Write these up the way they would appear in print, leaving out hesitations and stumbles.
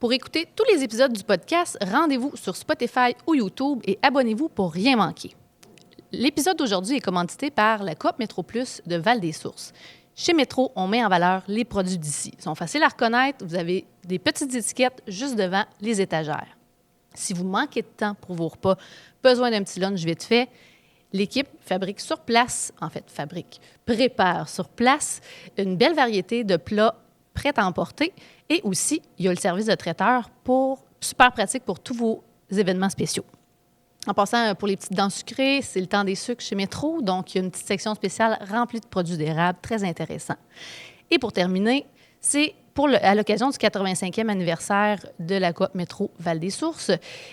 Pour écouter tous les épisodes du podcast, rendez-vous sur Spotify ou YouTube et abonnez-vous pour rien manquer. L'épisode d'aujourd'hui est commandité par la Coop Métro Plus de Val-des-Sources. Chez Métro, on met en valeur les produits d'ici. Ils sont faciles à reconnaître. Vous avez des petites étiquettes juste devant les étagères. Si vous manquez de temps pour vos repas, besoin d'un petit lunch vite fait, l'équipe fabrique sur place, prépare sur place une belle variété de plats prêts à emporter. Et aussi, il y a le service de traiteur super pratique pour tous vos événements spéciaux. En passant, pour les petites dents sucrées, c'est le temps des sucres chez Métro, donc il y a une petite section spéciale remplie de produits d'érable, très intéressant. Et pour terminer, c'est à l'occasion du 85e anniversaire de la Coop Métro Val-des-Sources.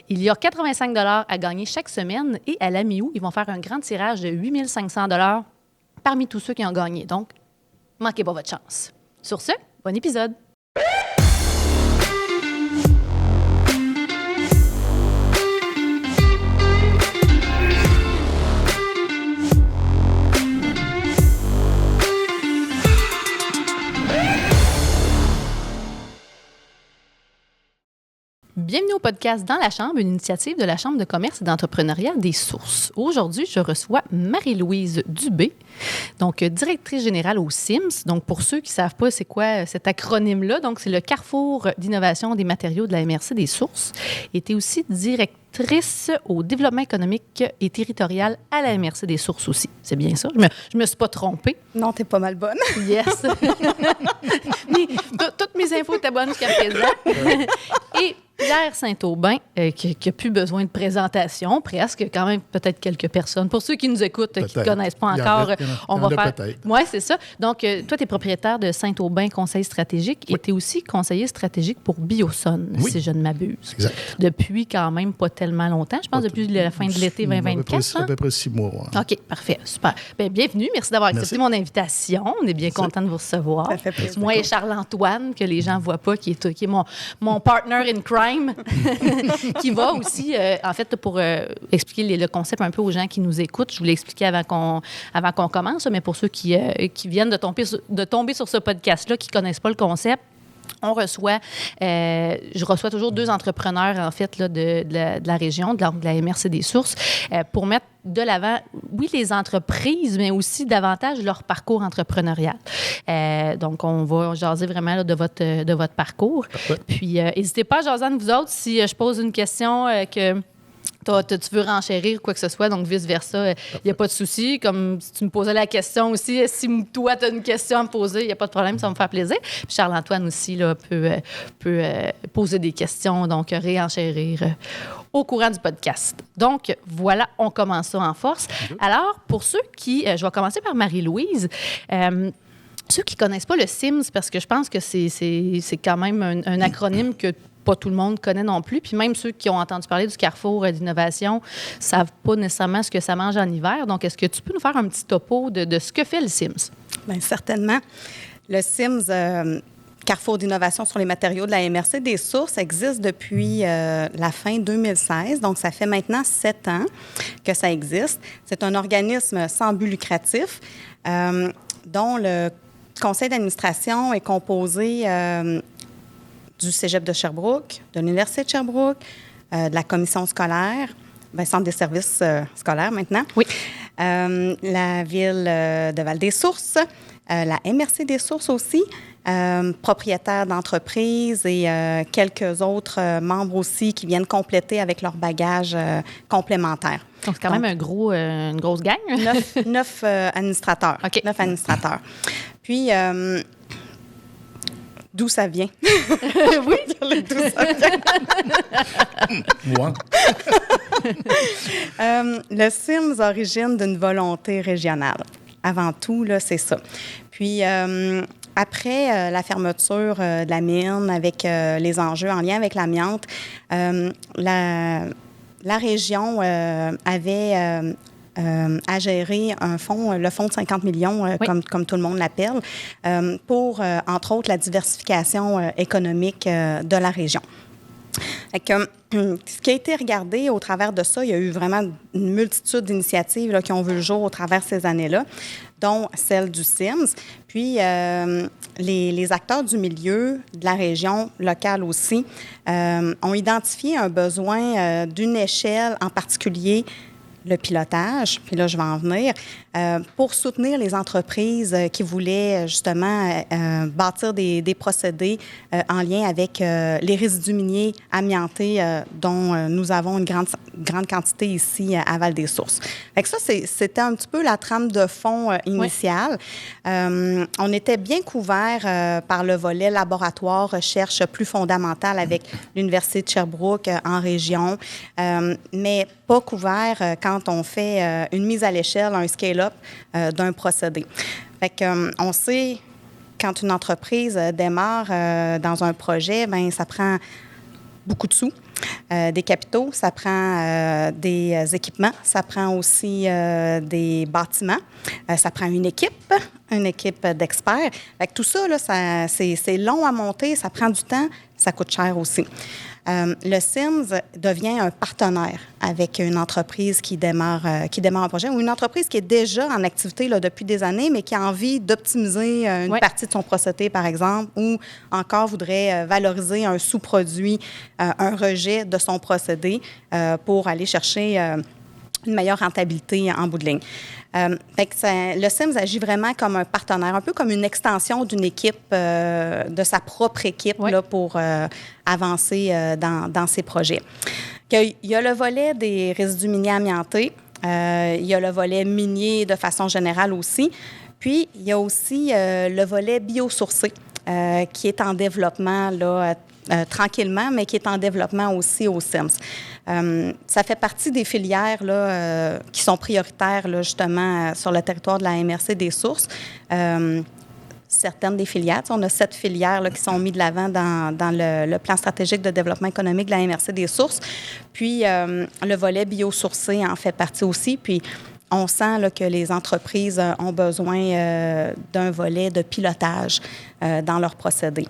Il y a 85 $ à gagner chaque semaine et à la mi-août, ils vont faire un grand tirage de 8 500 $ parmi tous ceux qui ont gagné. Donc, manquez pas votre chance. Sur ce, bon épisode! Bienvenue au podcast Dans la Chambre, une initiative de la Chambre de commerce et d'entrepreneuriat des Sources. Aujourd'hui, je reçois Marie-Louise Dubé, donc directrice générale au CIMS. Donc, pour ceux qui ne savent pas c'est quoi cet acronyme-là, donc c'est le Carrefour d'innovation des matériaux de la MRC des Sources. Elle était aussi directrice au développement économique et territorial à la MRC des Sources aussi. C'est bien ça? Je me suis pas trompée. Non, t'es pas mal bonne. Yes. Toutes mes infos étaient bonnes jusqu'à présent. Et Pierre Saint-Aubin, qui n'a plus besoin de présentation, presque, quand même peut-être quelques personnes. Pour ceux qui nous écoutent, qui ne connaissent pas encore, on va faire... Oui, c'est ça. Donc, toi, tu es propriétaire de Saint-Aubin Conseil stratégique et tu es aussi conseiller stratégique pour Bioson, si je ne m'abuse. Exact. Depuis quand même pas tellement longtemps, je pense depuis la fin de l'été 2024. À peu près 6 mois. Ouais. OK, parfait, super. Bien, bienvenue, merci d'avoir accepté mon invitation. On est bien content de vous recevoir. Ça fait plaisir. Moi et Charles-Antoine, que les gens ne voient pas, qui est mon partner in crime, qui va aussi, en fait, pour expliquer le concept un peu aux gens qui nous écoutent. Je voulais expliquer avant qu'on commence, mais pour ceux qui viennent de tomber sur ce podcast-là, qui ne connaissent pas le concept, je reçois toujours 2 entrepreneurs, en fait, là, de la région, de la MRC des Sources, pour mettre de l'avant, oui, les entreprises, mais aussi davantage leur parcours entrepreneurial. Donc, on va jaser vraiment là, de votre parcours. Parfait. Puis, n'hésitez pas à jaser entre vous autres si je pose une question que... tu veux renchérir quoi que ce soit, donc vice-versa, il n'y a pas de souci. Comme si tu me posais la question aussi, si toi, tu as une question à me poser, il n'y a pas de problème, ça va me faire plaisir. Puis Charles-Antoine aussi là, peut poser des questions, donc réenchérir au courant du podcast. Donc, voilà, on commence ça en force. Alors, pour ceux qui... je vais commencer par Marie-Louise. Ceux qui ne connaissent pas le CIMS, parce que je pense que c'est quand même un acronyme que pas tout le monde connaît non plus. Puis même ceux qui ont entendu parler du Carrefour d'innovation ne savent pas nécessairement ce que ça mange en hiver. Donc, est-ce que tu peux nous faire un petit topo de ce que fait le CIMS? Bien, certainement. Le CIMS, Carrefour d'innovation sur les matériaux de la MRC des Sources, existe depuis la fin 2016. Donc, ça fait maintenant 7 ans que ça existe. C'est un organisme sans but lucratif dont le conseil d'administration est composé... du Cégep de Sherbrooke, de l'Université de Sherbrooke, de la commission scolaire, centre des services scolaires maintenant. Oui. La ville de Val-des-Sources, la MRC des Sources aussi, propriétaires d'entreprises et quelques autres membres aussi qui viennent compléter avec leur bagage complémentaire. Donc, c'est quand même une grosse gang. 9 administrateurs. OK. 9 administrateurs. Puis... d'où ça vient? Oui. D'où ça vient? Moi. Le CIMS origine d'une volonté régionale. Avant tout, là, c'est ça. Puis, après la fermeture de la mine, avec les enjeux en lien avec l'amiante, la région avait... à gérer un fonds, le fonds de 50 millions, oui. comme tout le monde l'appelle, pour, entre autres, la diversification économique de la région. Fait que, ce qui a été regardé au travers de ça, il y a eu vraiment une multitude d'initiatives là, qui ont vu le jour au travers de ces années-là, dont celle du Sims. Puis, les acteurs du milieu, de la région locale aussi, ont identifié un besoin d'une échelle en particulier, le pilotage, puis là, je vais en venir, pour soutenir les entreprises qui voulaient justement bâtir des procédés en lien avec les résidus miniers amiantés dont nous avons une grande quantité ici à Val-des-Sources. Fait que ça, c'était un petit peu la trame de fond initiale. Oui. On était bien couvert par le volet laboratoire, recherche plus fondamentale avec l'Université de Sherbrooke en région, mais pas couvert quand on fait une mise à l'échelle, un scale-up d'un procédé. Fait que, on sait, quand une entreprise démarre dans un projet, bien, ça prend beaucoup de sous, des capitaux, ça prend des équipements, ça prend aussi des bâtiments, ça prend une équipe d'experts. Fait que tout ça, là, c'est long à monter, ça prend du temps, ça coûte cher aussi. Le Sims devient un partenaire avec une entreprise qui démarre un projet ou une entreprise qui est déjà en activité là, depuis des années, mais qui a envie d'optimiser une partie de son procédé, par exemple, ou encore voudrait valoriser un sous-produit, un rejet de son procédé pour aller chercher une meilleure rentabilité en bout de ligne. Fait que le Sims agit vraiment comme un partenaire, un peu comme une extension d'une équipe, de sa propre équipe là, pour avancer dans ses projets. Il y a le volet des résidus miniers amiantés, il y a le volet minier de façon générale aussi, puis il y a aussi le volet biosourcé qui est en développement là, tranquillement, mais qui est en développement aussi au Sims. Ça fait partie des filières là, qui sont prioritaires là, justement sur le territoire de la MRC des Sources. Certaines des filières, on a 7 filières là, qui sont mises de l'avant dans le plan stratégique de développement économique de la MRC des Sources. Puis, le volet biosourcé en fait partie aussi. Puis, on sent là, que les entreprises ont besoin d'un volet de pilotage dans leurs procédés.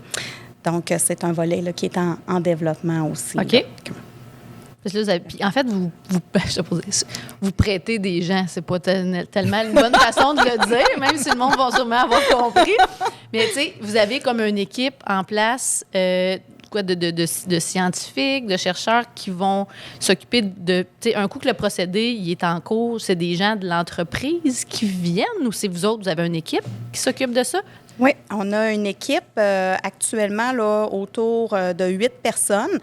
Donc, c'est un volet là, qui est en développement aussi. OK. Parce que là, en fait, vous prêtez des gens. C'est pas tellement une bonne façon de le dire, même si le monde va sûrement avoir compris. Mais tu sais, vous avez comme une équipe en place de scientifiques, de chercheurs qui vont s'occuper de... Tu sais, un coup que le procédé il est en cours, c'est des gens de l'entreprise qui viennent ou c'est vous autres, vous avez une équipe qui s'occupe de ça? Oui, on a une équipe actuellement là, autour de 8 personnes,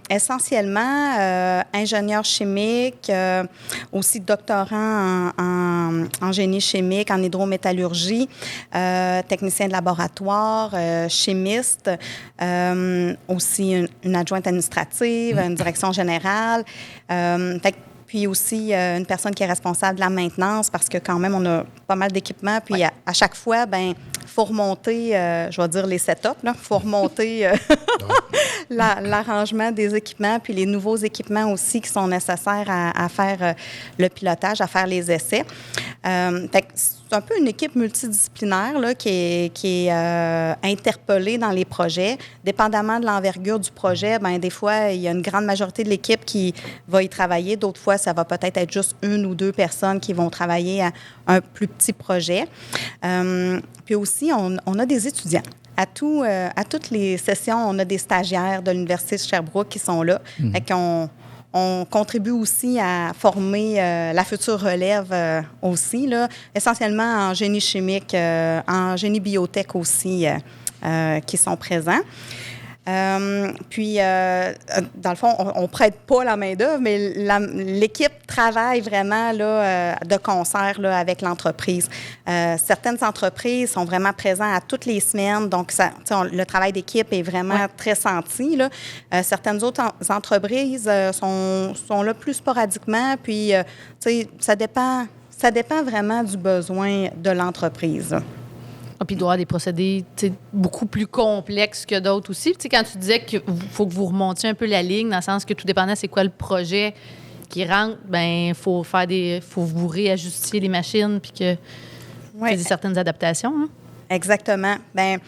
essentiellement ingénieurs chimiques, aussi doctorants en génie chimique, en hydrométallurgie, techniciens de laboratoire, chimistes, aussi une adjointe administrative, une direction générale. Puis aussi une personne qui est responsable de la maintenance parce que quand même, on a pas mal d'équipements. Puis à chaque fois, bien, il faut remonter, je vais dire les setups, il faut remonter l'arrangement des équipements puis les nouveaux équipements aussi qui sont nécessaires à faire le pilotage, à faire les essais. Fait que c'est un peu une équipe multidisciplinaire là, qui est interpellée dans les projets. Dépendamment de l'envergure du projet, bien, des fois, il y a une grande majorité de l'équipe qui va y travailler. D'autres fois, ça va peut-être être juste 1 ou 2 personnes qui vont travailler à un plus petit projet. Puis aussi, on a des étudiants. À toutes les sessions, on a des stagiaires de l'Université de Sherbrooke qui sont là. Fait qu'on on contribue aussi à former la future relève aussi, là, essentiellement en génie chimique, en génie biotech aussi, qui sont présents. Puis, dans le fond, on ne prête pas la main-d'œuvre, mais l'équipe travaille vraiment là, de concert là, avec l'entreprise. Certaines entreprises sont vraiment présentes à toutes les semaines, donc le travail d'équipe est vraiment très senti. Là. Certaines autres entreprises sont là plus sporadiquement, puis ça dépend vraiment du besoin de l'entreprise. Ah, puis il doit y avoir des procédés beaucoup plus complexes que d'autres aussi. T'sais, quand tu disais qu'il faut que vous remontiez un peu la ligne, dans le sens que tout dépendant c'est quoi le projet qui rentre, bien, il faut vous réajuster les machines puis que certaines adaptations. Hein? Exactement. Bien,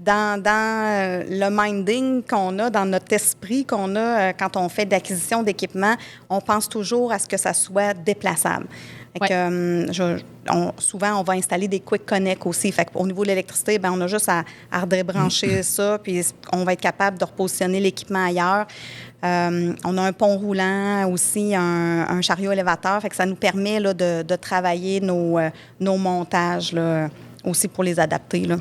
dans le minding qu'on a, dans notre esprit qu'on a quand on fait de l'acquisition d'équipement, on pense toujours à ce que ça soit déplaçable. Fait que, souvent, on va installer des Quick Connect aussi. Fait au niveau de l'électricité, on a juste à redébrancher ça, puis on va être capable de repositionner l'équipement ailleurs. On a un pont roulant aussi, un chariot élévateur. Fait que ça nous permet là, de travailler nos montages là, aussi pour les adapter. Là.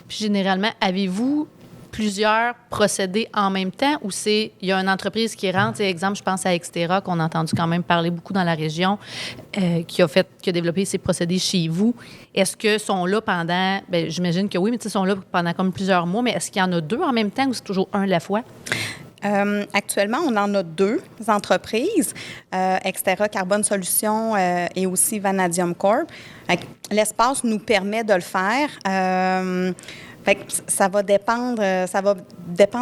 Puis généralement, avez-vous plusieurs procédés en même temps ou il y a une entreprise qui rentre, exemple, je pense à Extera, qu'on a entendu quand même parler beaucoup dans la région, qui a développé ces procédés chez vous. Est-ce qu'ils sont là pendant, j'imagine que oui, mais ils sont là pendant comme plusieurs mois, mais est-ce qu'il y en a deux en même temps ou c'est toujours un à la fois? Actuellement, on en a deux entreprises, Extera Carbone Solutions et aussi Vanadium Corp. L'espace nous permet de le faire. Fait que ça va dépendre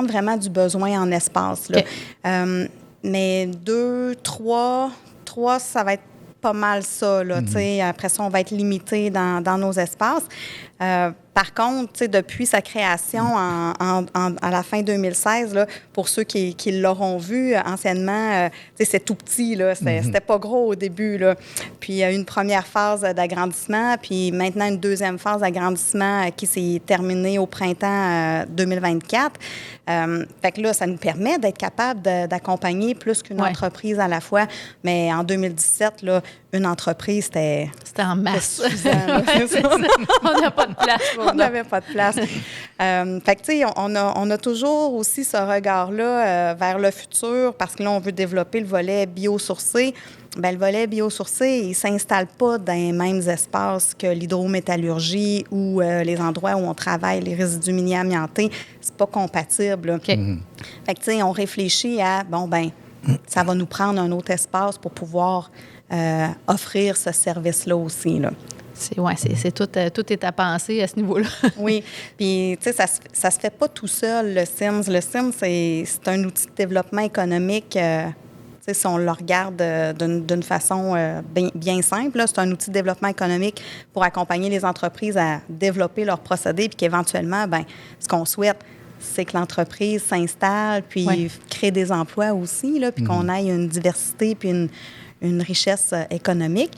vraiment du besoin en espace. Là. Okay. Mais 2, 3, ça va être pas mal ça. Là, Après ça, on va être limité dans nos espaces. Par contre, depuis sa création à la fin 2016, là, pour ceux qui l'auront vu anciennement, c'est tout petit. Là, c'était pas gros au début. Là. Puis il y a eu une première phase d'agrandissement, puis maintenant une deuxième phase d'agrandissement qui s'est terminée au printemps 2024. Fait que là, ça nous permet d'être capable d'accompagner plus qu'une entreprise à la fois. Mais en 2017, là, une entreprise, c'était en masse. On n'a pas de place. On n'avait pas de place. Fait que, tu sais, on a toujours aussi ce regard-là vers le futur parce que là, on veut développer le volet biosourcé. Bien, le volet biosourcé, il ne s'installe pas dans les mêmes espaces que l'hydrométallurgie ou les endroits où on travaille, les résidus miniers amiantés. C'est pas compatible. Okay. Fait que, tu sais, on réfléchit à, ça va nous prendre un autre espace pour pouvoir offrir ce service-là aussi, là. C'est tout est à penser à ce niveau-là. Oui. Puis, tu sais, ça se fait pas tout seul, le CIMS. Le CIMS, c'est un outil de développement économique. Si on le regarde d'une façon bien simple, c'est un outil de développement économique pour accompagner les entreprises à développer leurs procédés puis qu'éventuellement, ce qu'on souhaite, c'est que l'entreprise s'installe puis crée des emplois aussi, là, puis qu'on ait une diversité puis une richesse économique.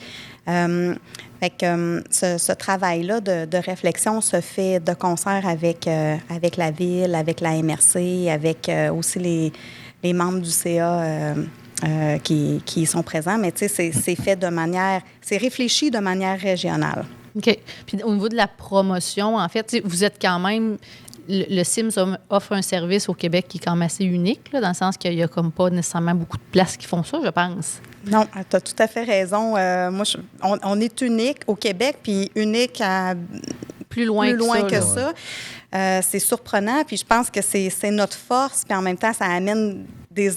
Fait que ce travail-là de réflexion se fait de concert avec la Ville, avec la MRC, avec aussi les membres du CA qui sont présents. Mais tu sais, c'est fait c'est réfléchi de manière régionale. OK. Puis au niveau de la promotion, en fait, vous êtes quand même... Le CIMS offre un service au Québec qui est quand même assez unique, là, dans le sens qu'il n'y a comme pas nécessairement beaucoup de places qui font ça, je pense. Non, tu as tout à fait raison. Moi, on est unique au Québec, puis unique à plus loin que ça. C'est surprenant, puis je pense que c'est notre force, puis en même temps, ça amène des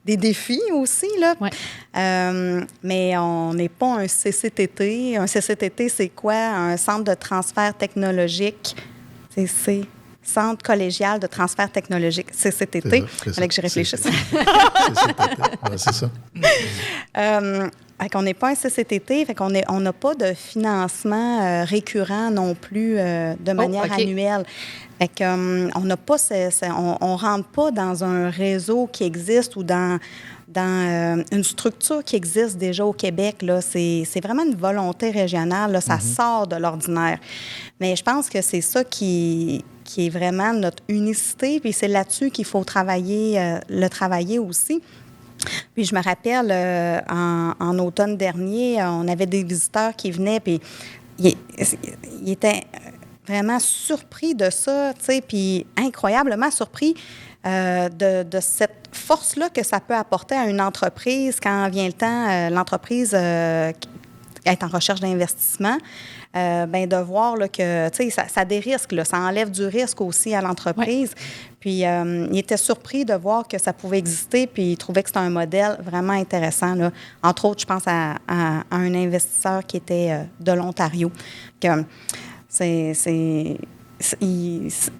défis aussi, là. Ouais. Mais on n'est pas un CCTT. Un CCTT, c'est quoi? Un centre de transfert technologique. C'est Centre collégial de transfert technologique, CCTT. Il fallait que je réfléchisse. C'est ça. Fait qu'on n'est pas un CCTT, fait qu'on n'a pas de financement récurrent non plus de manière annuelle. Fait qu'on n'a pas on rentre pas dans un réseau qui existe ou dans une structure qui existe déjà au Québec. Là. C'est vraiment une volonté régionale. Là. Ça sort de l'ordinaire. Mais je pense que c'est ça qui est vraiment notre unicité. Puis c'est là-dessus qu'il faut travailler aussi. Puis je me rappelle, en automne dernier, on avait des visiteurs qui venaient, puis ils étaient vraiment surpris de ça, tu sais, puis incroyablement surpris de cette force-là que ça peut apporter à une entreprise quand vient le temps, l'entreprise est en recherche d'investissement, de voir là, que, tu sais, ça a des risques, là, ça enlève du risque aussi à l'entreprise. Ouais. Puis, il était surpris de voir que ça pouvait exister, puis il trouvait que c'était un modèle vraiment intéressant, là. Entre autres, je pense à un investisseur qui était de l'Ontario. Que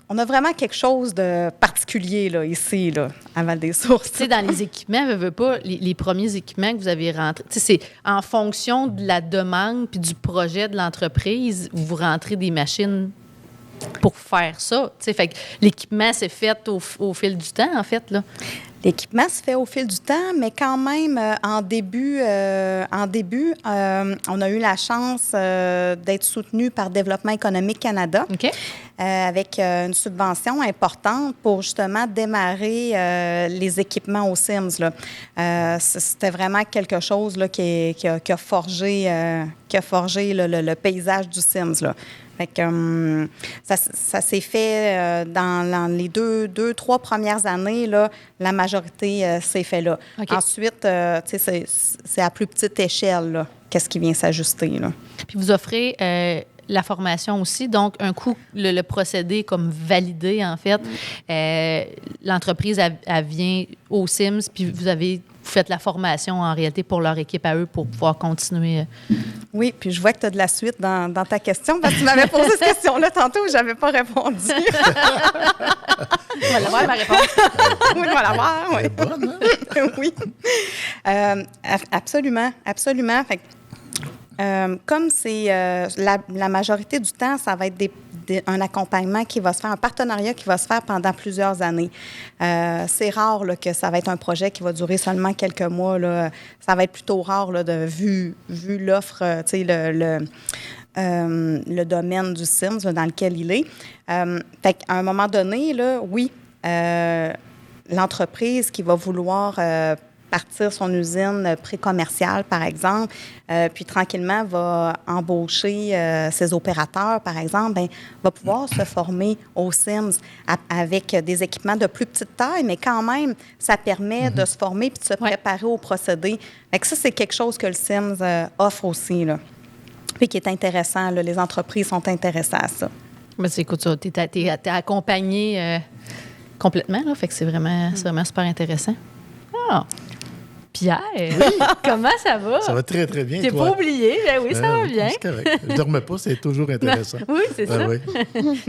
on a vraiment quelque chose de particulier là, ici, là, à Val-des-Sources. Tu sais, dans les équipements, les premiers équipements que vous avez rentrés, tu sais, c'est en fonction de la demande puis du projet de l'entreprise, vous rentrez des machines pour faire ça. Tu sais, fait que l'équipement s'est fait au fil du temps, en fait, là. L'équipement se fait au fil du temps, mais quand même, en début, on a eu la chance d'être soutenu par Développement économique Canada OK. avec une subvention importante pour justement démarrer les équipements aux Sims, là. C'était vraiment quelque chose là, qui a forgé le paysage du Sims, là. Fait que, ça s'est fait dans les deux, trois premières années, là, la majorité s'est fait là. OK. Ensuite, tu sais, c'est à plus petite échelle, là, qu'est-ce qui vient s'ajuster, là. Puis vous offrez la formation aussi, donc un coup, le procédé comme validé, en fait, l'entreprise, elle vient aux Sims, puis vous faites la formation en réalité pour leur équipe à eux pour pouvoir continuer. Oui, puis je vois que tu as de la suite dans ta question, parce que tu m'avais posé cette question-là tantôt où je n'avais pas répondu. On va l'avoir, ma réponse. Oui, on va l'avoir, oui. Elle est bonne, hein? Oui. Absolument, absolument. Fait que, comme c'est la majorité du temps, ça va être un accompagnement qui va se faire, un partenariat qui va se faire pendant plusieurs années. C'est rare là, que ça va être un projet qui va durer seulement quelques mois. Là. Ça va être plutôt rare là, vu l'offre, tu sais, le domaine du Sims là, dans lequel il est. Fait qu'à un moment donné, là, oui, l'entreprise qui va vouloir partir son usine pré-commerciale, par exemple, puis tranquillement va embaucher ses opérateurs, par exemple, bien, va pouvoir se former aux Sims avec des équipements de plus petite taille, mais quand même, ça permet de se former puis de se préparer au procédé. Fait que ça, c'est quelque chose que le Sims offre aussi, là. Puis qui est intéressant, là. Les entreprises sont intéressées à ça. Mais écoute, ça, t'es accompagné complètement, là, fait que c'est vraiment super intéressant. Ah! Pierre, comment ça va? Ça va très, très bien, T'es toi. pas oublié? Ben oui, ça va bien. C'est correct. Je ne dormais pas, c'est toujours intéressant. Oui, c'est ça. Oui.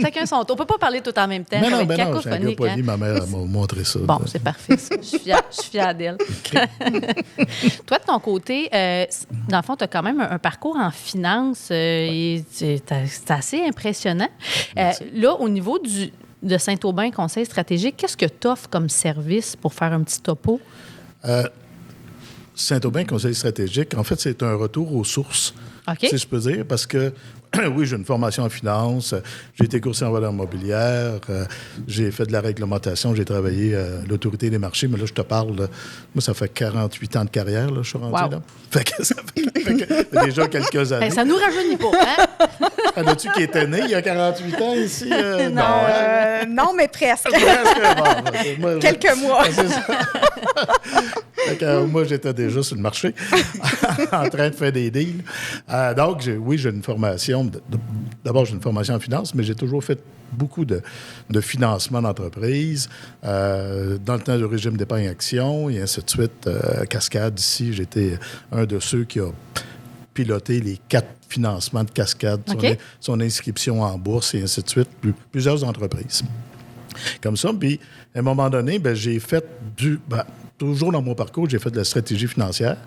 Chacun son tour. On peut pas parler tout en même temps. Mais Ça va non, être mais non, j'ai un gars cacophonique, poli, hein? ma mère m'a montré ça. Bon, c'est parfait, ça. Je suis fière d'elle. Toi, de ton côté, dans le fond, tu as quand même un parcours en finance et c'est assez impressionnant. Là, au niveau de Saint-Aubin Conseil stratégique, qu'est-ce que tu offres comme service pour faire un petit topo? Saint-Aubin Conseil stratégique, en fait, c'est un retour aux sources, OK. si je peux dire, parce que, oui, j'ai une formation en finance, j'ai été courtier en valeurs mobilières, j'ai fait de la réglementation, j'ai travaillé à l'Autorité des marchés, mais là, je te parle, moi, ça fait 48 ans de carrière, là, je suis rendu Wow. là. Fait que ça fait déjà quelques années. Ben, ça nous rajeunit pas, hein? En as-tu qui était né il y a 48 ans ici? Non, mais presque. Moi, Quelques mois. C'est ça. Fait que, moi, j'étais déjà sur le marché en train de faire des deals. Donc, j'ai une formation. D'abord, j'ai une formation en finance, mais j'ai toujours fait beaucoup de financement d'entreprise. Dans le temps du régime d'épargne-action et ainsi de suite. Cascade, ici, j'étais un de ceux qui a piloté les 4 financements de Cascade, son inscription en bourse et ainsi de suite, plusieurs entreprises. Comme ça, puis à un moment donné, j'ai fait toujours dans mon parcours, j'ai fait de la stratégie financière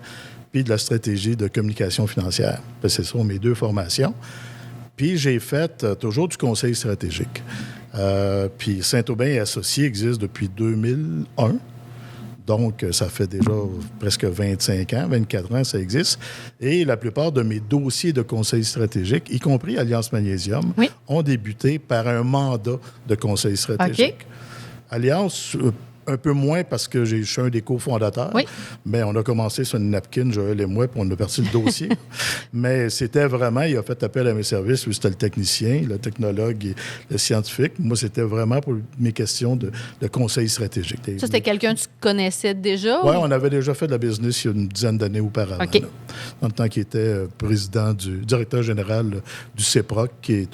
puis de la stratégie de communication financière. Ce sont mes 2 formations. Puis j'ai fait toujours du conseil stratégique. Puis Saint-Aubin et Associés existe depuis 2001. Donc, ça fait déjà presque 25 ans, 24 ans, ça existe. Et la plupart de mes dossiers de conseil stratégique, y compris Alliance Magnésium, ont débuté par un mandat de conseil stratégique. OK. Alliance, un peu moins parce que je suis un des cofondateurs. Oui. Mais on a commencé sur une napkin, Joël et moi, puis on a parti le dossier. Mais c'était vraiment, il a fait appel à mes services. Lui, c'était le technicien, le technologue et le scientifique. Moi, c'était vraiment pour mes questions de conseil stratégique. Ça, c'était quelqu'un que tu connaissais déjà? Oui, on avait déjà fait de la business il y a une dizaine d'années auparavant. OK. Là, dans le temps qu'il était directeur général du CEPROC, qui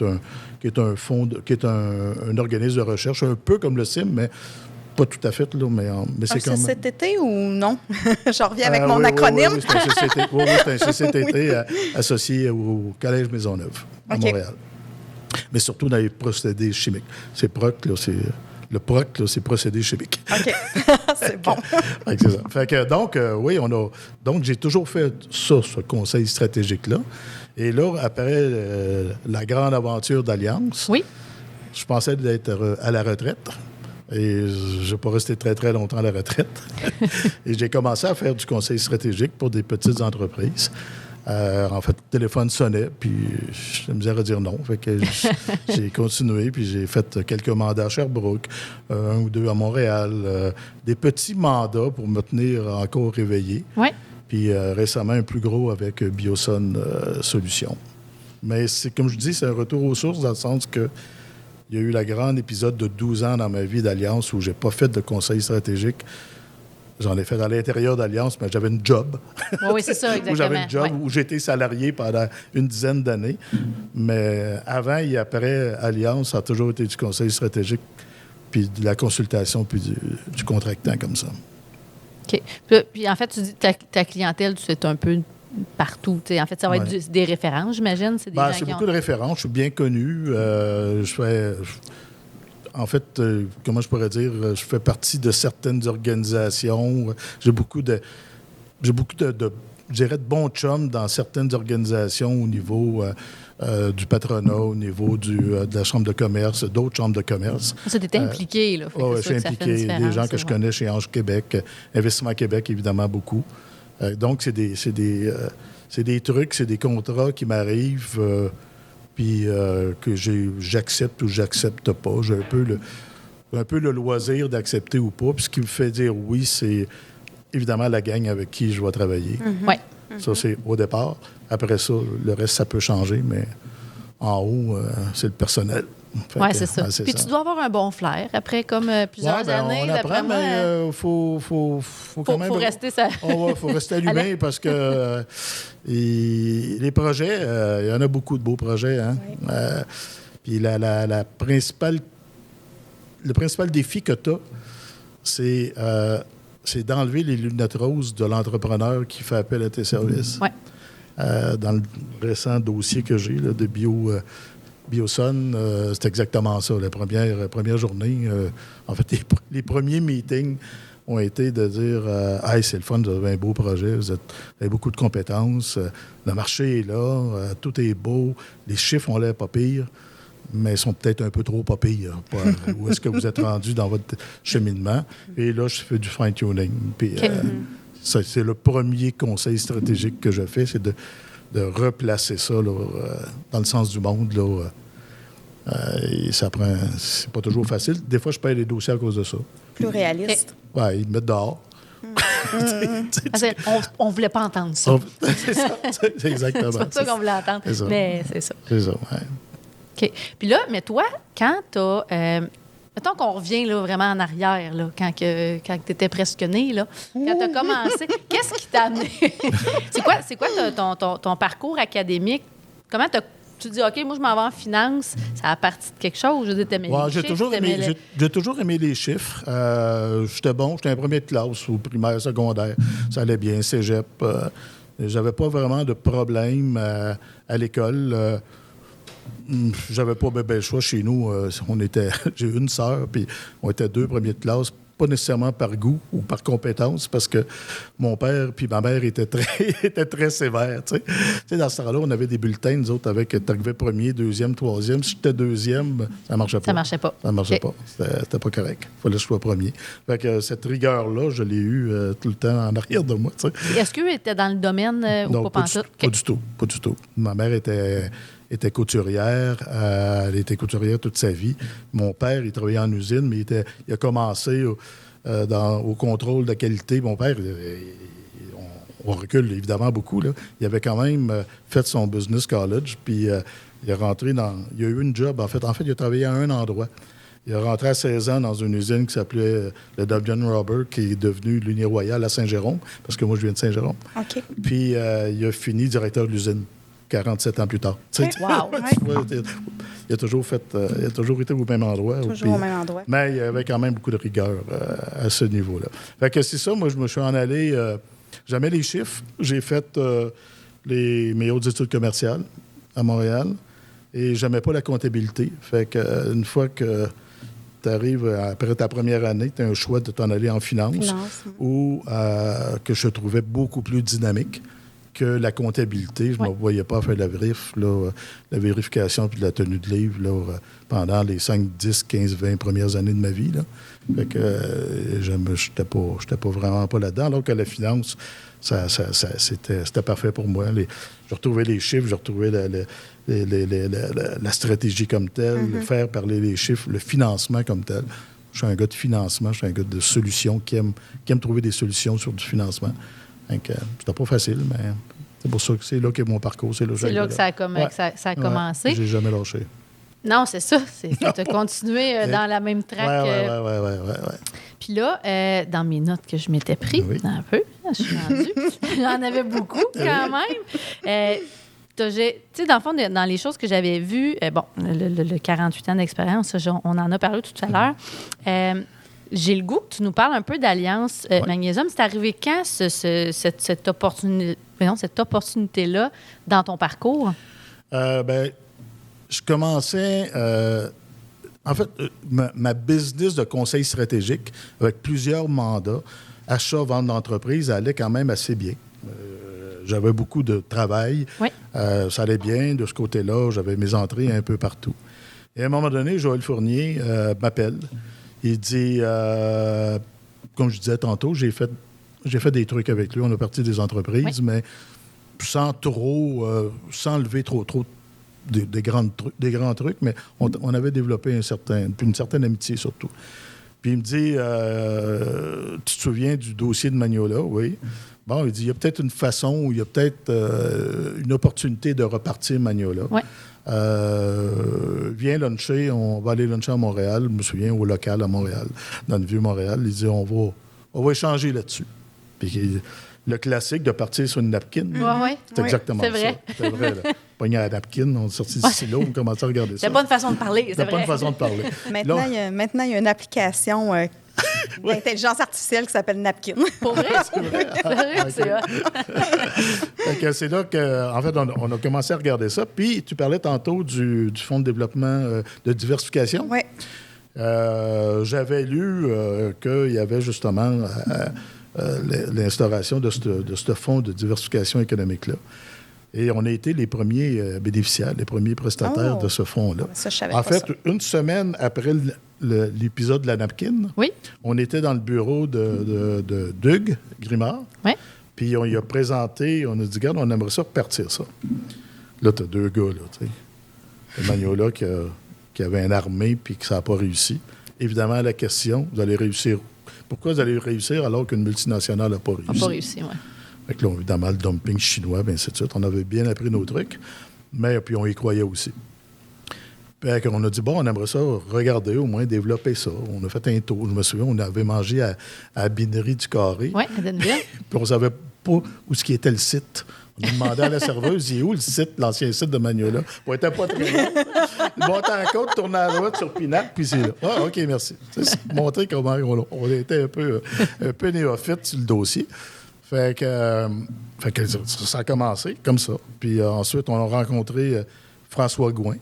est un fonds, qui est un organisme de recherche, un peu comme le CIM, mais pas tout à fait, là, mais c'est quand même... Cet été ou non? Je reviens avec mon acronyme. Oui, c'est un CCTT associé au Collège Maisonneuve, à Montréal. Mais surtout dans les procédés chimiques. C'est PROC, là, le PROC, là, c'est procédés chimiques. OK. C'est bon. C'est ça. Fait que, donc, oui, donc, j'ai toujours fait ça, ce conseil stratégique-là. Et là, après la grande aventure d'Alliance, je pensais d'être à la retraite. Et je n'ai pas resté très, très longtemps à la retraite. Et j'ai commencé à faire du conseil stratégique pour des petites entreprises. En fait, le téléphone sonnait, puis j'ai la misère à dire non. Fait que j'ai continué, puis j'ai fait quelques mandats à Sherbrooke, un ou deux à Montréal, des petits mandats pour me tenir encore réveillé. Oui. Puis récemment, un plus gros avec Bioson Solutions. Mais c'est, comme je dis, c'est un retour aux sources dans le sens que il y a eu le grand épisode de 12 ans dans ma vie d'Alliance où je n'ai pas fait de conseil stratégique. J'en ai fait à l'intérieur d'Alliance, mais j'avais une job. Oui, c'est ça, exactement. Où j'avais une job, Ouais. où j'étais salarié pendant une dizaine d'années. Mais avant et après Alliance, ça a toujours été du conseil stratégique, puis de la consultation, puis du contractant comme ça. OK. Puis en fait, tu dis que ta clientèle, tu sais un peu partout. T'sais. En fait, ça va être des références, j'imagine. C'est des gens C'est qui beaucoup de références. Je suis bien connu. En fait, comment je pourrais dire, je fais partie de certaines organisations. J'ai beaucoup de je dirais, de bons chums dans certaines organisations au niveau du patronat, au niveau de la chambre de commerce, d'autres chambres de commerce. Ça, t'étais impliqué, là. Oui, je suis impliqué. Des gens que je connais chez Ange Québec, Investissement Québec, évidemment, beaucoup. Donc, c'est des trucs, c'est des contrats qui m'arrivent, puis que j'accepte ou j'accepte pas. J'ai un peu le loisir d'accepter ou pas. Puis ce qui me fait dire oui, c'est évidemment la gang avec qui je vais travailler. Oui. Ça, c'est au départ. Après ça, le reste, ça peut changer, mais en haut, c'est le personnel. Oui, c'est ça. Puis tu dois avoir un bon flair après comme plusieurs années. On apprend, mais faut quand même... Faut rester ça. Faut rester allumé parce que les projets, il y en a beaucoup de beaux projets. Hein? Oui. Puis le principal défi que tu as, c'est d'enlever les lunettes roses de l'entrepreneur qui fait appel à tes services. Oui. Dans le récent dossier que j'ai là, de Bioson, c'est exactement ça. La première journée, en fait, les premiers meetings ont été de dire « Hey, c'est le fun, vous avez un beau projet, vous avez beaucoup de compétences, le marché est là, tout est beau, les chiffres ont l'air pas pires, mais ils sont peut-être un peu trop pas pires. Où est-ce que vous êtes rendu dans votre cheminement? » Et là, je fais du fine-tuning. Puis, c'est le premier conseil stratégique que je fais, c'est de replacer ça là, dans le sens du monde. Là, et ça prend... C'est pas toujours facile. Des fois, je perds les dossiers à cause de ça. Plus réaliste. Oui, ils me mettent dehors. On ne voulait pas entendre ça. C'est ça, c'est exactement. C'est pas ça qu'on voulait entendre, mais c'est ça. C'est ça, oui. OK. Puis là, mais toi, quand tu as... mettons qu'on revient là, vraiment en arrière, là, quand tu étais presque né, là, quand tu as commencé, qu'est-ce qui t'a amené? c'est quoi ton parcours académique? Comment tu dis, OK, moi, je m'en vais en finance, ça a parti de quelque chose? Je veux dire, t'aimais les chiffres? J'ai toujours aimé les chiffres. J'étais bon, j'étais un premier de classe au primaire, secondaire. Ça allait bien, cégep. J'avais pas vraiment de problème à l'école. J'avais pas le choix chez nous. J'ai une sœur, puis on était deux premiers de classe, pas nécessairement par goût ou par compétence, parce que mon père puis ma mère étaient très sévères. Tu sais, dans ce temps-là, on avait des bulletins, nous autres, avec t'arrivais premier, deuxième, troisième. Si j'étais deuxième, ça marchait pas. Ça marchait pas. Ça marchait pas. C'était pas correct. Il fallait que je sois premier. Fait que cette rigueur-là, je l'ai eue tout le temps en arrière de moi. Tu sais. Est-ce qu'eux étaient dans le domaine ou pas pantoute? Pas du tout. Pas du tout. Ma mère était couturière. Elle était couturière toute sa vie. Mon père, il travaillait en usine, mais il a commencé au contrôle de qualité. Mon père, on recule évidemment beaucoup, là. Il avait quand même fait son business college, puis il est rentré il a eu une job. En fait, il a travaillé à un endroit. Il est rentré à 16 ans dans une usine qui s'appelait le Dobbion Rubber, qui est devenu l'Uni Royale à Saint-Jérôme, parce que moi, je viens de Saint-Jérôme. OK. Puis il a fini directeur de l'usine 47 ans plus tard. Wow! Il a toujours été au même endroit. Toujours au même endroit. Mais il y avait quand même beaucoup de rigueur à ce niveau-là. Fait que c'est ça, moi, je me suis en allé... j'aimais les chiffres. J'ai fait mes hautes études commerciales à Montréal et j'aimais pas la comptabilité. Fait que une fois que tu arrives après ta première année, tu as un choix de t'en aller en finance ou que je trouvais beaucoup plus dynamique que la comptabilité. Je ne me voyais pas faire la vérification puis de la tenue de livre pendant les 5, 10, 15, 20 premières années de ma vie. Là. Fait que je n'étais pas vraiment pas là-dedans. Alors que la finance, c'était parfait pour moi. Je retrouvais les chiffres, je retrouvais la stratégie comme telle, faire parler les chiffres, le financement comme tel. Je suis un gars de financement, je suis un gars de solutions qui aime trouver des solutions sur du financement. Donc, c'était pas facile, mais c'est pour ça que c'est là qu'est mon parcours. C'est là que ça a commencé. J'ai jamais lâché. Non, c'est ça. Tu as continué dans la même track. Oui. Puis là, dans mes notes que je m'étais pris, un peu, je suis rendue, j'en avais beaucoup quand même. Tu sais, dans le fond, dans les choses que j'avais vues, le 48 ans d'expérience, on en a parlé tout à l'heure. J'ai le goût que tu nous parles un peu d'Alliance Magnésium. C'est arrivé quand cette opportunité-là dans ton parcours? Je commençais... en fait, ma business de conseil stratégique, avec plusieurs mandats, achat, vente d'entreprise, allait quand même assez bien. J'avais beaucoup de travail. Oui. Ça allait bien de ce côté-là. J'avais mes entrées un peu partout. Et à un moment donné, Joël Fournier m'appelle. Il dit, comme je disais tantôt, j'ai fait des trucs avec lui. On a parti des entreprises, mais sans lever trop des grands trucs, mais on avait développé une certaine amitié surtout. Puis il me dit, tu te souviens du dossier de Magnola? Oui. Bon, il dit, il y a peut-être une façon, ou il y a peut-être une opportunité de repartir Magnola. Oui. Viens luncher, on va aller luncher à Montréal, je me souviens, au local à Montréal, dans le Vieux-Montréal. Il dit, on va échanger là-dessus. Puis le classique de partir sur une napkin. Oui. C'est exactement ça. C'est vrai. Pogné à la napkin, on est sorti du silo, on commençait à regarder ça. C'est pas une façon de parler, c'est vrai. C'est pas une façon de parler. Maintenant, il y a une application d'intelligence artificielle qui s'appelle Napkin. Pour vrai? C'est hot. C'est là qu'en fait, on a commencé à regarder ça. Puis, tu parlais tantôt du Fonds de développement de diversification. Oui. J'avais lu qu'il y avait justement l'instauration de ce fonds de diversification économique-là. Et on a été les premiers bénéficiaires, les premiers prestataires de ce fonds-là. Ça, je savais en pas fait, ça. une semaine après l'épisode de la napkin, on était dans le bureau de Doug Grimard. Oui. Puis on y a présenté, on a dit, regarde, on aimerait ça repartir ça. Là, tu as deux gars, là, tu sais. Le Magnola qui avait une armée puis que ça n'a pas réussi. Évidemment, la question, vous allez réussir. Pourquoi vous allez réussir alors qu'une multinationale n'a pas réussi? N'a pas réussi, oui. Fait que là, évidemment, le dumping chinois, bien, ainsi de suite. On avait bien appris nos trucs, mais puis on y croyait aussi. Fait qu'on a dit, bon, on aimerait ça regarder, au moins développer ça. On a fait un tour. Je me souviens, on avait mangé à la Binerie du Carré. Oui, à Denville. Puis on ne savait pas où ce qui était le site. On a demandé à la serveuse, il est où le site, l'ancien site de Magnola? On n'était pas très loin. Il montait en côte, tournait à droite sur Pinac, puis c'est là. Ah, OK, merci. C'est montrer comment on était un peu néophyte sur le dossier. Fait que ça a commencé comme ça. Puis ensuite, on a rencontré François Gouin,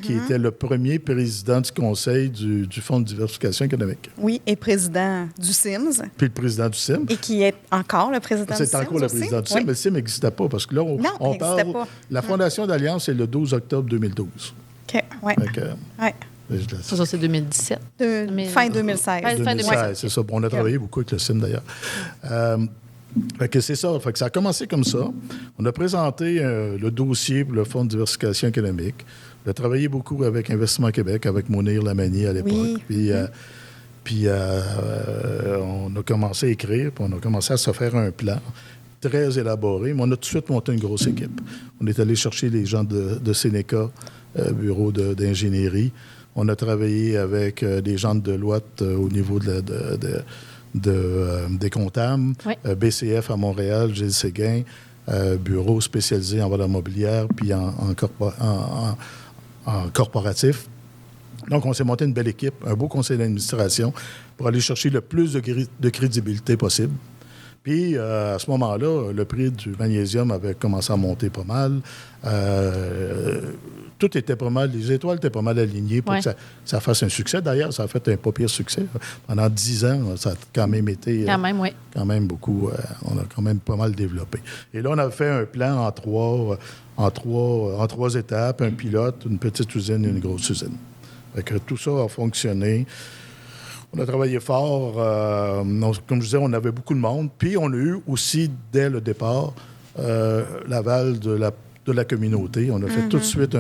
qui était le premier président du conseil du Fonds de diversification économique. Oui, et président du CIMS. Puis le président du CIM. Et qui est encore le président du CIMS. C'est encore le président du CIM, mais le CIM n'existait pas parce que là, on parle. Pas. La fondation d'Alliance, c'est le 12 octobre 2012. OK, oui. Ça, c'est 2017. Fin 2016. Fin 2016, c'est ça. On a travaillé beaucoup avec le CIM, d'ailleurs. Fait que c'est ça. Fait que ça a commencé comme ça. On a présenté le dossier pour le Fonds de diversification économique. On a travaillé beaucoup avec Investissement Québec, avec Mounir Lamani à l'époque. Oui. Puis on a commencé à écrire, puis on a commencé à se faire un plan très élaboré. Mais on a tout de suite monté une grosse équipe. On est allé chercher les gens de Sénéca, bureau d'ingénierie. On a travaillé avec des gens de Deloitte au niveau des comptables, BCF à Montréal, Gilles Séguin, bureau spécialisé en valeur mobilière, puis en corporatif. Donc, on s'est monté une belle équipe, un beau conseil d'administration pour aller chercher le plus de crédibilité possible. Puis, à ce moment-là, le prix du magnésium avait commencé à monter pas mal. Tout était pas mal, les étoiles étaient pas mal alignées pour que ça fasse un succès. D'ailleurs, ça a fait un pas pire succès. Pendant 10 ans, ça a quand même été... Quand même beaucoup. On a quand même pas mal développé. Et là, on a fait un plan en trois étapes, un pilote, une petite usine et une grosse usine. Fait que tout ça a fonctionné. On a travaillé fort. Comme je disais, on avait beaucoup de monde. Puis, on a eu aussi, dès le départ, l'aval de la communauté. On a fait tout de suite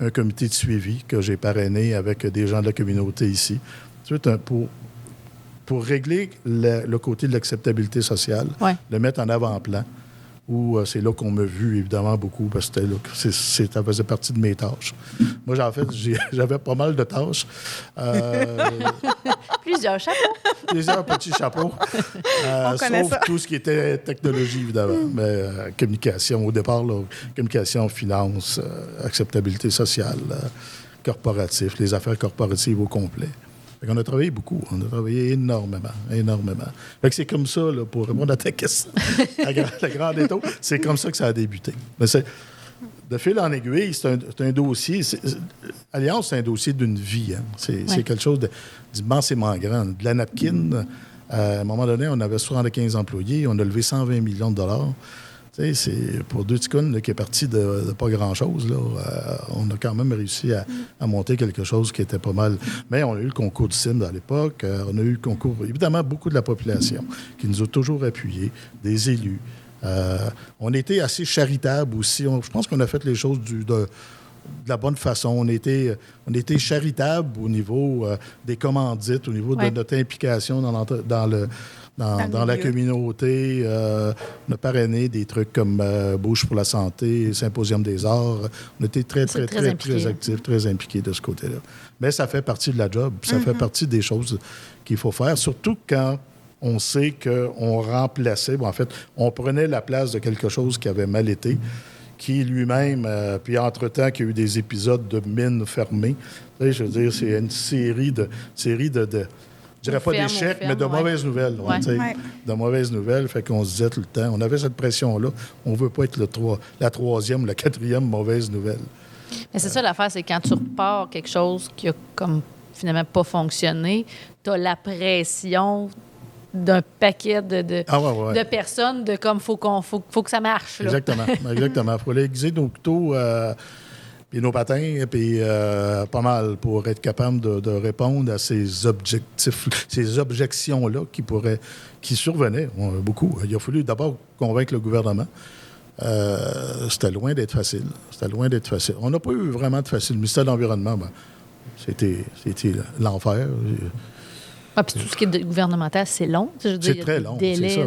un comité de suivi que j'ai parrainé avec des gens de la communauté ici. Tout de suite, pour régler le côté de l'acceptabilité sociale, le mettre en avant-plan, où c'est là qu'on m'a vu, évidemment, beaucoup, parce que ça faisait partie de mes tâches. Moi, en fait, j'avais pas mal de tâches. Plusieurs chapeaux. Plusieurs petits chapeaux. Sauf tout ce qui était technologie, évidemment. Mais communication, au départ, là, communication, finance, acceptabilité sociale, corporatif, les affaires corporatives au complet. On a travaillé beaucoup. On a travaillé énormément. Fait que c'est comme ça, là, pour répondre à ta question, la grande étau, c'est comme ça que ça a débuté. Mais de fil en aiguille, c'est un dossier. Alliance, c'est un dossier d'une vie. Hein. C'est quelque chose d'immensément grand. De la napkin, à un moment donné, on avait 75 employés. On a levé 120 millions de dollars. C'est pour deux ticounes qui est parti de pas grand-chose. Là, on a quand même réussi à monter quelque chose qui était pas mal. Mais on a eu le concours du CIM à l'époque. On a eu le concours, évidemment, beaucoup de la population qui nous a toujours appuyés, des élus. On était assez charitable aussi. Je pense qu'on a fait les choses de la bonne façon. On était charitable au niveau des commandites, au niveau de notre implication dans la communauté. On a parrainé des trucs comme Bouche pour la santé, Symposium des arts. On était très actifs, très impliqués de ce côté-là. Mais ça fait partie de la job. Ça fait partie des choses qu'il faut faire, surtout quand on sait qu'on remplaçait, en fait, on prenait la place de quelque chose qui avait mal été, qui lui-même, puis entre-temps, qu'il y a eu des épisodes de mines fermées. Je veux dire, c'est une série de je dirais pas d'échecs, mais de mauvaises nouvelles. De mauvaises nouvelles, fait qu'on se disait tout le temps, on avait cette pression-là, on veut pas être la troisième ou la quatrième mauvaise nouvelle. Mais c'est ça l'affaire, c'est quand tu repars quelque chose qui a comme finalement pas fonctionné, tu as la pression d'un paquet de personnes de comme faut que ça marche. Là. Exactement. Il faut aller aiguiser nos couteaux puis nos patins, puis pas mal pour être capable de répondre à ces objections-là qui survenaient beaucoup. Il a fallu d'abord convaincre le gouvernement. C'était loin d'être facile. On n'a pas eu vraiment de facile. Le ministère de l'Environnement, c'était l'enfer. Puis tout ce qui est gouvernemental, c'est long. C'est très long, c'est ça.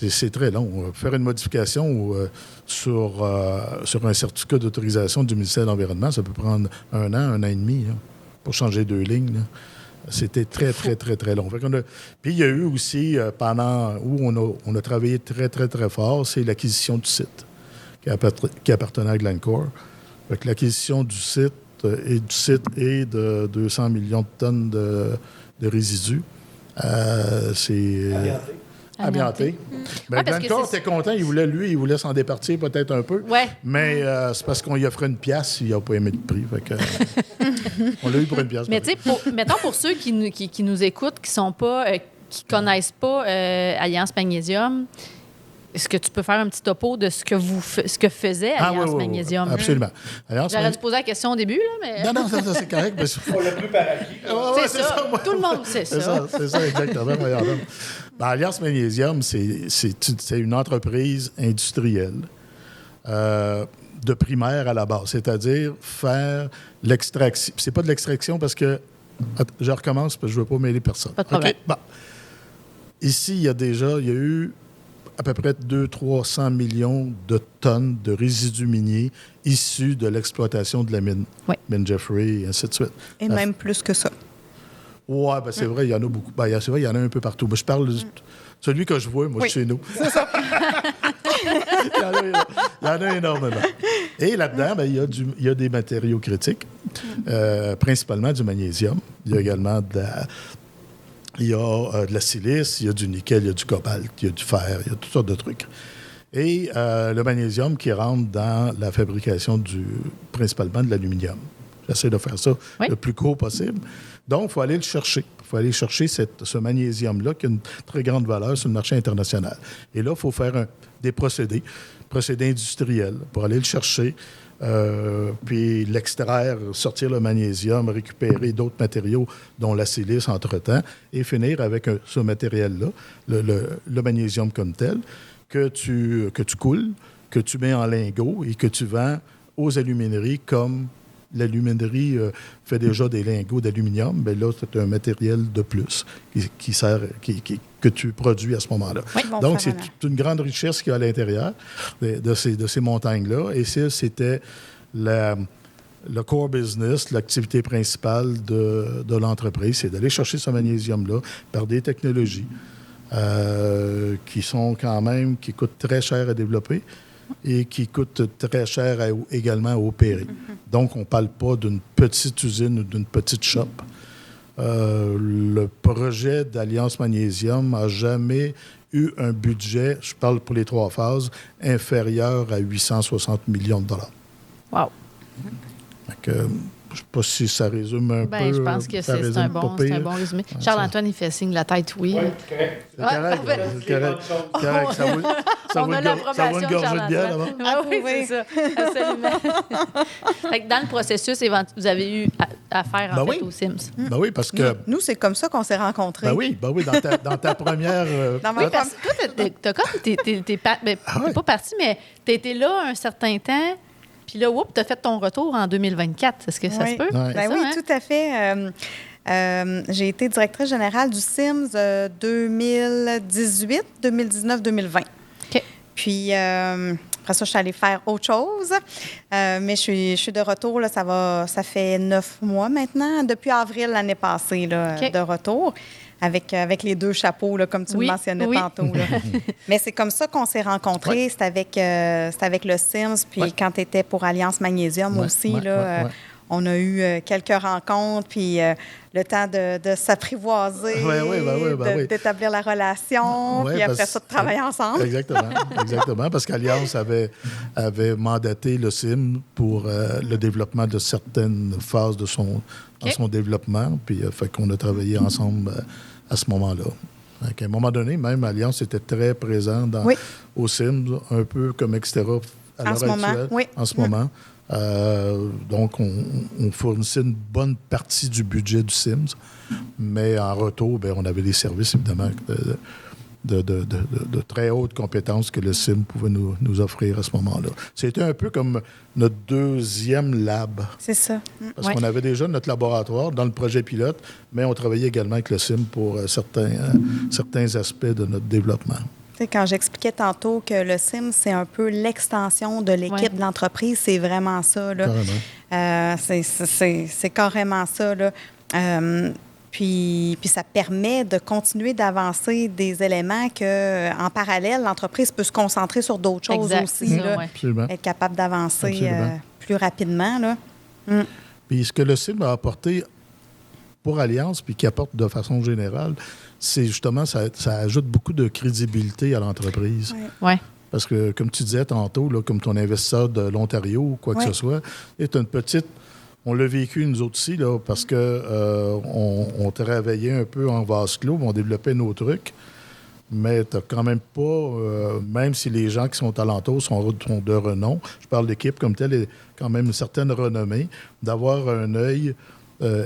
C'est très long. Faire une modification sur un certificat d'autorisation du ministère de l'Environnement, ça peut prendre 1 an et demi pour changer 2 lignes. Là. C'était très, très, très, très long. Puis il y a eu aussi, pendant où on a travaillé très, très, très fort, c'est l'acquisition du site qui appartenait à Glencore. Fait que l'acquisition du site et de 200 millions de tonnes de résidus. C'est amianté. Mais Glencore était content. Il voulait s'en départir peut-être un peu. Ouais. Mais c'est parce qu'on lui offrait une pièce, il n'a pas aimé le prix. Fait que, on l'a eu pour une pièce. Mais tu sais, mettons pour ceux qui nous écoutent, qui connaissent pas Alliance Magnésium, est-ce que tu peux faire un petit topo de ce que faisait Alliance Magnésium? Oui, absolument. J'aurais dû poser la question au début, là, mais... Non, ça c'est correct. Mais... On l'a plus par acquis. C'est ça. Tout le monde sait ça. C'est ça, exactement. Alliance Magnésium, c'est une entreprise industrielle de primaire à la base, c'est-à-dire faire l'extraction. C'est pas de l'extraction parce que... Je recommence parce que je ne veux pas mêler personne. Pas de problème. Okay? Bon. Ici, il y a eu à peu près 200-300 millions de tonnes de résidus miniers issus de l'exploitation de la mine. Oui. Mine Jeffrey, et ainsi de suite. Et même plus que ça. Oui, c'est vrai, il y en a beaucoup. C'est vrai, il y en a un peu partout. Mais je parle de celui que je vois, moi, chez nous. C'est ça. Il y en a énormément. Et là-dedans, il y a des matériaux critiques, principalement du magnésium. Il y a également il y a de la silice, il y a du nickel, il y a du cobalt, il y a du fer, il y a toutes sortes de trucs. Et le magnésium qui rentre dans la fabrication principalement de l'aluminium. J'essaie de faire ça le plus court possible. Donc, il faut aller le chercher. Il faut aller chercher ce magnésium-là qui a une très grande valeur sur le marché international. Et là, il faut faire des procédés industriels pour aller le chercher, puis l'extraire, sortir le magnésium, récupérer d'autres matériaux, dont la silice entre-temps, et finir avec ce matériel-là, le magnésium comme tel, que tu coules, que tu mets en lingots et que tu vends aux alumineries comme l'aluminerie fait déjà des lingots d'aluminium. Bien là, c'est un matériel de plus que tu produis à ce moment-là. Oui, donc, c'est une grande richesse qu'il y a à l'intérieur de ces montagnes-là. Et ça, c'était le core business, l'activité principale de l'entreprise, c'est d'aller chercher ce magnésium-là par des technologies qui coûtent très cher à développer et qui coûtent très cher également à opérer. Donc, on ne parle pas d'une petite usine ou d'une petite shop. Le projet d'Alliance Magnésium n'a jamais eu un budget, je parle pour les 3 phases, inférieur à 860 millions de dollars. Wow! Donc, je ne sais pas si ça résume un peu. Je pense que c'est un bon résumé. Ouais, Charles-Antoine, il fait signe de la tête, oui. C'est correct. Ça vaut une gorgée de bière, d'abord. Ah oui, c'est ça. Absolument. Fait que dans le processus, vous avez eu affaire, en fait, aux Sims. Ben oui, parce que... Nous, c'est comme ça qu'on s'est rencontrés. Ben oui, dans ta première... Oui, parce que toi, t'es pas parti, mais t'as été là un certain temps... Puis là, tu as fait ton retour en 2024. Est-ce que ça se peut? Ouais. Ben oui, tout à fait. J'ai été directrice générale du Sims 2018, 2019, 2020. OK. Puis après ça, je suis allée faire autre chose. Mais je suis de retour, là, ça fait 9 mois maintenant, depuis avril l'année passée, là, de retour. Avec les 2 chapeaux, là, comme tu le mentionnais tantôt. Là. Mais c'est comme ça qu'on s'est rencontrés. C'était avec le Sims. Puis quand tu étais pour Alliance Magnésium aussi, on a eu quelques rencontres. Puis le temps de s'apprivoiser, d'établir la relation. Puis après ça, de travailler ensemble. Exactement. Parce qu'Alliance avait mandaté le Sim pour le développement de certaines phases de son développement. Puis fait qu'on a travaillé ensemble à ce moment-là. Donc, à un moment donné, même Alliance était très présent au Sims, un peu comme Extera à l'heure actuelle. En ce moment. Donc, on fournissait une bonne partie du budget du Sims, mais en retour, on avait des services, évidemment, de très hautes compétences que le Sim pouvait nous offrir à ce moment-là. C'était un peu comme notre 2e lab. C'est ça. Parce qu'on avait déjà notre laboratoire dans le projet pilote, mais on travaillait également avec le Sim pour certains aspects de notre développement. Tu sais, quand j'expliquais tantôt que le Sim, c'est un peu l'extension de l'équipe de l'entreprise, c'est vraiment ça. Là. Carrément. C'est carrément ça. Là. Puis ça permet de continuer d'avancer des éléments qu'en parallèle, l'entreprise peut se concentrer sur d'autres choses aussi. Là, être capable d'avancer plus rapidement. Là. Puis ce que le CIM a apporté pour Alliance, puis qui apporte de façon générale, c'est justement, ça ajoute beaucoup de crédibilité à l'entreprise. Oui. Parce que, comme tu disais tantôt, là, comme ton investisseur de l'Ontario ou quoi que ce soit, est une petite... On l'a vécu, nous autres aussi, là, parce que on travaillait un peu en vase clos, on développait nos trucs, mais tu n'as quand même pas, même si les gens qui sont alentours sont de renom, je parle d'équipe comme telle, et quand même une certaine renommée, d'avoir un œil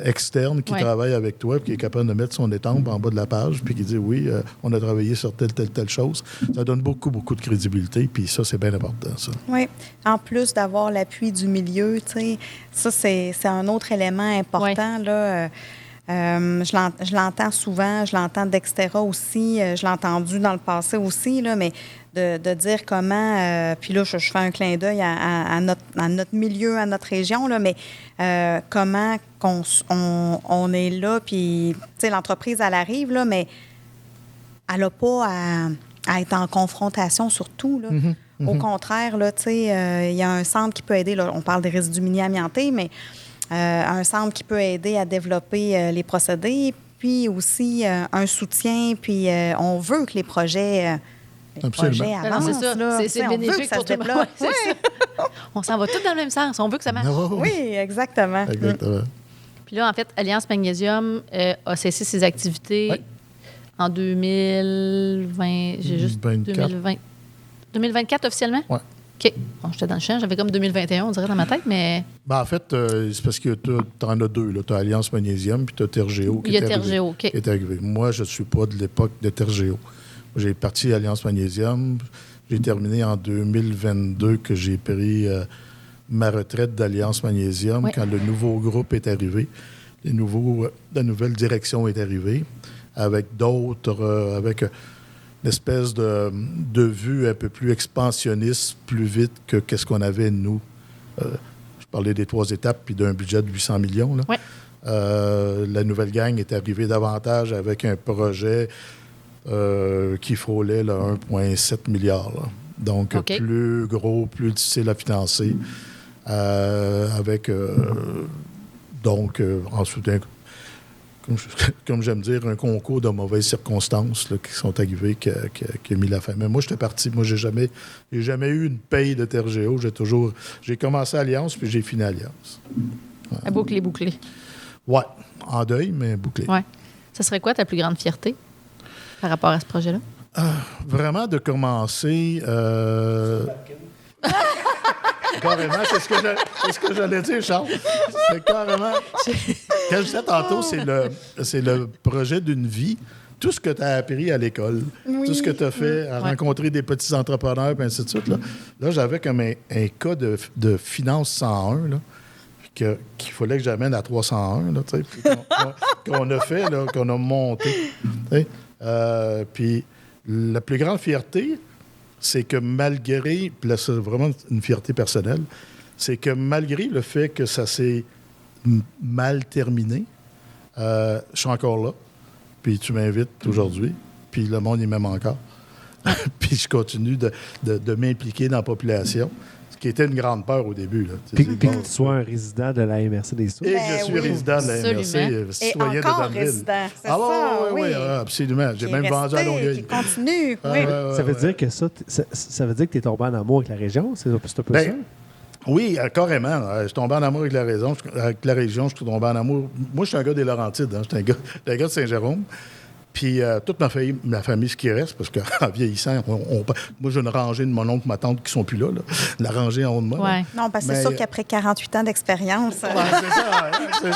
externe qui travaille avec toi, puis qui est capable de mettre son étampe en bas de la page, puis qui dit oui, on a travaillé sur telle chose. Ça donne beaucoup, beaucoup de crédibilité, puis ça, c'est bien important, ça. Oui. En plus d'avoir l'appui du milieu, tu sais, ça, c'est un autre élément important, là. Je l'entends souvent, je l'entends d'Extera aussi, je l'ai entendu dans le passé aussi, là, mais de dire comment, puis là, je fais un clin d'œil à notre milieu, à notre région, là, mais comment on est là, puis, tu sais, l'entreprise, elle arrive, là, mais elle n'a pas à être en confrontation sur tout, là. Au contraire, là, tu sais, il y a un centre qui peut aider, là, on parle des résidus mini-amiantés, mais un centre qui peut aider à développer les procédés, puis aussi un soutien, puis on veut que les projets Absolument. avancent. C'est ça. là. C'est On veut bénéfique que ça pour se tout le monde. développe. Ouais, c'est ça. On s'en va tous dans le même sens. On veut que ça marche. Ah, Oui, exactement. Exactement. Puis là, en fait, Alliance Magnésium a cessé ses activités Oui. en 2020. J'ai juste 24. 2020. 2024 officiellement? Oui. OK. Bon, j'étais dans le champ. J'avais comme 2021, on dirait, dans ma tête, mais Ben, en fait, c'est parce que tu en as deux. Tu as Alliance Magnésium puis tu as Tergeo qui il y a est arrivé. Tergeo. OK. Qui est arrivé. Moi, je ne suis pas de l'époque de Tergeo. J'ai parti Alliance Magnésium. J'ai terminé en 2022 que j'ai pris ma retraite d'Alliance Magnésium Oui. quand le nouveau groupe est arrivé. La nouvelle direction est arrivée avec d'autres, avec une espèce de vue un peu plus expansionniste, plus vite que qu'est-ce qu'on avait, nous. Je parlais des 3 étapes puis d'un budget de 800 millions. Là. Oui. La nouvelle gang est arrivée davantage avec un projet qui frôlait là, 1,7 milliard. Là. Donc, OK. plus gros, plus difficile à financer. Avec, ensuite, comme j'aime dire, un concours de mauvaises circonstances là, qui sont arrivées qui a mis la fin. Mais moi, j'étais parti. Moi, j'ai jamais eu une paye de Tergeo. J'ai commencé Alliance, puis j'ai fini Alliance. Ouais. Bouclé. Ouais, en deuil, mais bouclé. Ouais. Ça serait quoi ta plus grande fierté par rapport à ce projet-là? Vraiment de commencer... Carrément, c'est ce que j'allais dire, Charles. C'est carrément... Quand je disais tantôt, c'est le projet d'une vie. Tout ce que tu as appris à l'école, tout ce que tu as fait, à rencontrer des petits entrepreneurs, puis ainsi de suite. Là j'avais comme un cas de finance 101, là, qu'il fallait que j'amène à 301, là, puis qu'on a fait, là, qu'on a monté. Puis la plus grande fierté, c'est que malgré, puis là, c'est vraiment une fierté personnelle, c'est que malgré le fait que ça s'est mal terminé, je suis encore là, puis tu m'invites aujourd'hui, puis le monde, il m'aime encore. Puis je continue de m'impliquer dans la population, ce qui était une grande peur au début. Là. Puis que tu sois un résident de la MRC des Sources. Et Ben je suis oui. résident de la MRC, Absolument. citoyen Et de encore Danville. résident, c'est ça, Oui, oui. absolument. J'ai Qui même est vendu à resté, Longueuil. qui continue. Ah, oui. ouais, Ça veut ouais. dire que ça veut dire que tu es tombé en amour avec la région? C'est un peu ça? Ben, oui, carrément. Je suis tombé en amour avec la région. Je suis tombé en amour. Moi, je suis un gars des Laurentides. Hein. Je suis un gars de Saint-Jérôme. Puis toute ma famille, ce qui reste, parce qu'en vieillissant, moi, j'ai une rangée de mon oncle, ma tante qui sont plus là. La rangée en haut de moi. là. Ouais. Non, parce que Mais- c'est sûr qu'après 48 ans d'expérience, Ouais, c'est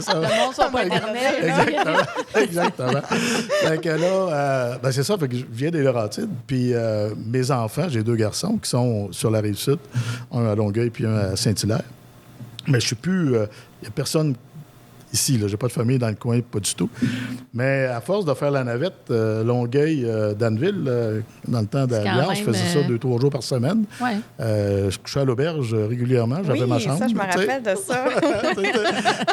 ça. Le monde sont pas éternels. Exactement. Fait que là, c'est ça. Fait que je viens des Laurentides. Puis mes enfants, j'ai 2 garçons qui sont sur la Rive-Sud, un à Longueuil puis un à Saint-Hilaire. Mais je suis plus... Il n'y a personne ici. Je n'ai pas de famille dans le coin, pas du tout. Mais à force de faire la navette, Longueuil, Danville, dans le temps d'Alliance, je même, faisais ça 2-3 jours par semaine. Ouais. Je couchais à l'auberge régulièrement. J'avais oui, ma chambre. ça, je me tu sais. rappelle de ça.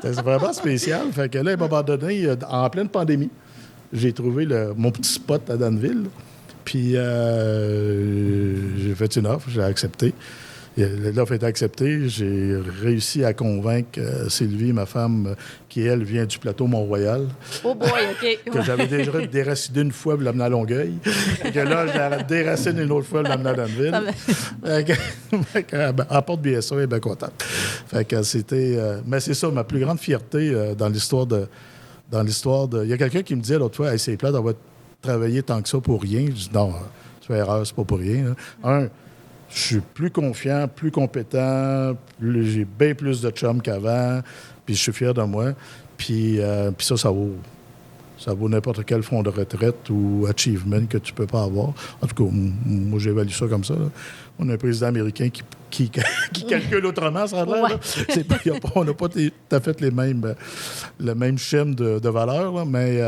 C'est vraiment spécial. Fait que là, à un moment donné, en pleine pandémie, j'ai trouvé mon petit spot à Danville. Puis j'ai fait une offre, j'ai accepté. Et l'offre était acceptée. J'ai réussi à convaincre Sylvie, ma femme, qui, elle, vient du plateau Mont-Royal, Oh boy, OK. que j'avais déjà déraciné une fois pour l'amener à Longueuil. Et que là, je la déracine une autre fois pour l'amener à Danville. Fait que, en porte BSA, elle est bien contente. Fait que c'était... mais c'est ça, ma plus grande fierté dans l'histoire de... Il y a quelqu'un qui me disait l'autre fois, hey, c'est plat d'avoir travaillé tant que ça pour rien. Je dis non, tu fais erreur, c'est pas pour rien. Hein. Je suis plus confiant, plus compétent, j'ai bien plus de chum qu'avant, puis je suis fier de moi. Puis ça vaut n'importe quel fonds de retraite ou achievement que tu peux pas avoir. En tout cas, moi, j'évalue ça comme ça. Là. On a un président américain qui calcule autrement, ça a l'air. Là. On n'a pas tout à fait le même schème de valeurs, là, mais...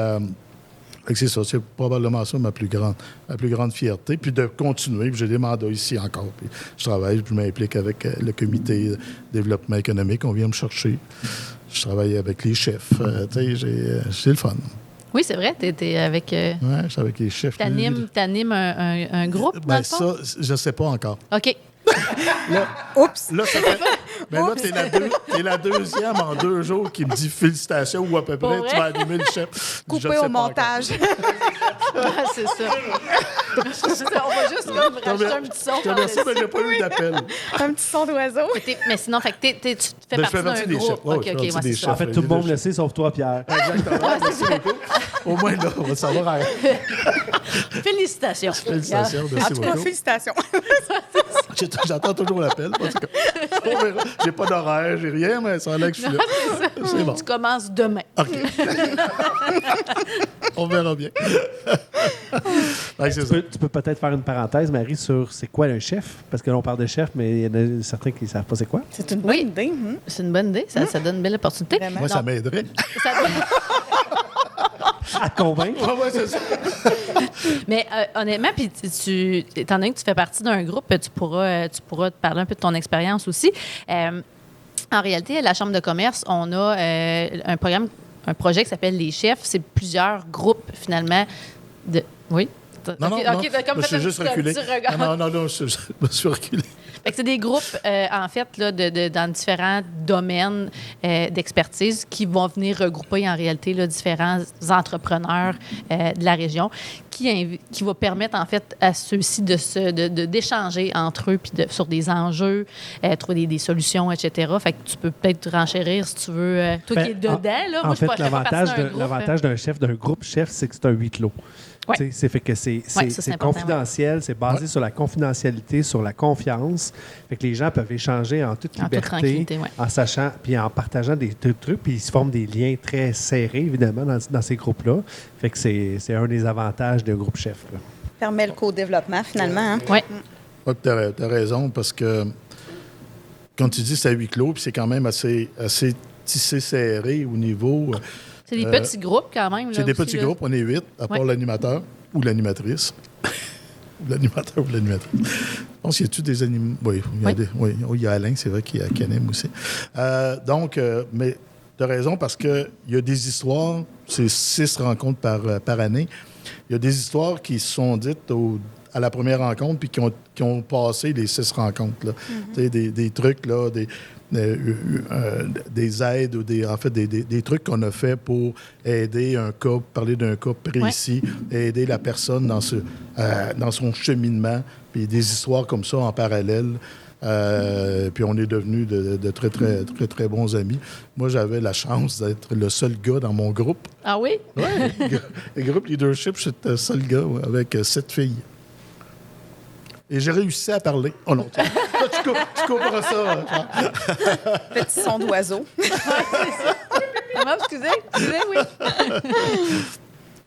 Fait que c'est ça, c'est probablement ça ma plus grande fierté. Puis de continuer, puis j'ai des mandats ici encore. Puis je travaille, puis je m'implique avec le comité de développement économique. On vient me chercher. Je travaille avec les chefs. Tu sais, c'est le fun. Oui, c'est vrai. T'es avec... Ouais, je suis avec les chefs. T'animes un groupe, dans Ben le fond? ça, je ne sais pas encore. OK. Là, Oups! là, Mais là, t'es la deuxième en 2 jours qui me dit félicitations ou à peu près, Pour tu vas animer le chef. Je Coupé le sais au pas montage. Ah, c'est ça. On va juste comme rajouter un petit son. Je te remercie, mais j'ai pas eu d'appel. Un petit son d'oiseau. Mais sinon, fait que tu fais Ben, je fais partie partie d'un des groupe. chefs. Ouais, OK, je fais OK, partie ouais, des c'est chefs. ça. En fait, tout le monde le sait, sauf toi, Pierre. Exactement. Merci beaucoup. Au moins, là, on va savoir. Félicitations. Félicitations, En merci tout cas, beaucoup. félicitations. J'attends toujours l'appel. Parce que on verra. J'ai pas d'horaire, j'ai rien, mais ça a l'air que je suis là. C'est bon. Tu commences demain. OK. On verra bien. Ouais, c'est ça. Tu peux peut-être faire une parenthèse, Marie, sur c'est quoi un chef? Parce que là, on parle de chef, mais il y en a certains qui ne savent pas c'est quoi. C'est une bonne idée. Hein? C'est une bonne idée. Ça donne une belle opportunité. Vraiment. Moi, ça Non, m'aiderait. ça- À convaincre. Ouais, c'est ça. Mais honnêtement, puis étant donné que tu fais partie d'un groupe, tu pourras te parler un peu de ton expérience aussi. En réalité, à la Chambre de commerce, on a un projet qui s'appelle Les Chefs. C'est plusieurs groupes, finalement. Oui? Non, non, OK, non. t'as comme Je fait suis juste un petit reculé. regard. Non, je me suis reculé. Fait que c'est des groupes, en fait, là, dans différents domaines d'expertise qui vont venir regrouper, en réalité, là, différents entrepreneurs de la région qui va permettre, en fait, à ceux-ci d'échanger entre eux puis sur des enjeux, trouver des solutions, etc. Fait que tu peux peut-être renchérir si tu veux. Toi qui es dedans, là. En Moi, je fait, fais pas partie d'un groupe. l'avantage d'un chef, d'un groupe chef, c'est que c'est un huis clos. Ouais. Tu sais, c'est fait que c'est Ouais, ça, c'est important, confidentiel, c'est basé sur la confidentialité, sur la confiance. Fait que les gens peuvent échanger en toute En toute liberté, tranquillité, ouais. en sachant, puis en partageant des trucs, puis ils se forment des liens très serrés, évidemment, dans ces groupes-là. Fait que c'est un des avantages d'un groupe chef, là. Permet le co-développement, finalement. Hein? Oui. Ouais, tu as raison, parce que quand tu dis c'est à huis clos, puis c'est quand même assez tissé serré au niveau. C'est des petits groupes, quand même. Là, C'est des aussi, petits là. groupes, on est 8, à part Ouais. l'animateur ou l'animatrice. L'animateur ou l'animatrice. Je pense qu'il y a-tu des animaux. Oui, il y a Alain, c'est vrai qu'il y a Canem aussi. Mais tu as raison, parce qu'il y a des histoires, c'est 6 rencontres par année. Il y a des histoires qui se sont dites à la première rencontre puis qui ont passé les 6 rencontres. Là. Tu sais, des trucs, là, des aides ou des trucs qu'on a fait pour aider un cas, parler d'un cas précis, aider la personne dans son cheminement, puis des histoires comme ça en parallèle. Puis on est devenus de très, très, très, très bons amis. Moi, j'avais la chance d'être le seul gars dans mon groupe. Ah oui? Oui, le groupe leadership, j'étais le seul gars avec 7 filles. Et j'ai réussi à parler. Oh non, tu couperas ça. Petit son d'oiseau. Comment, excusez, oui.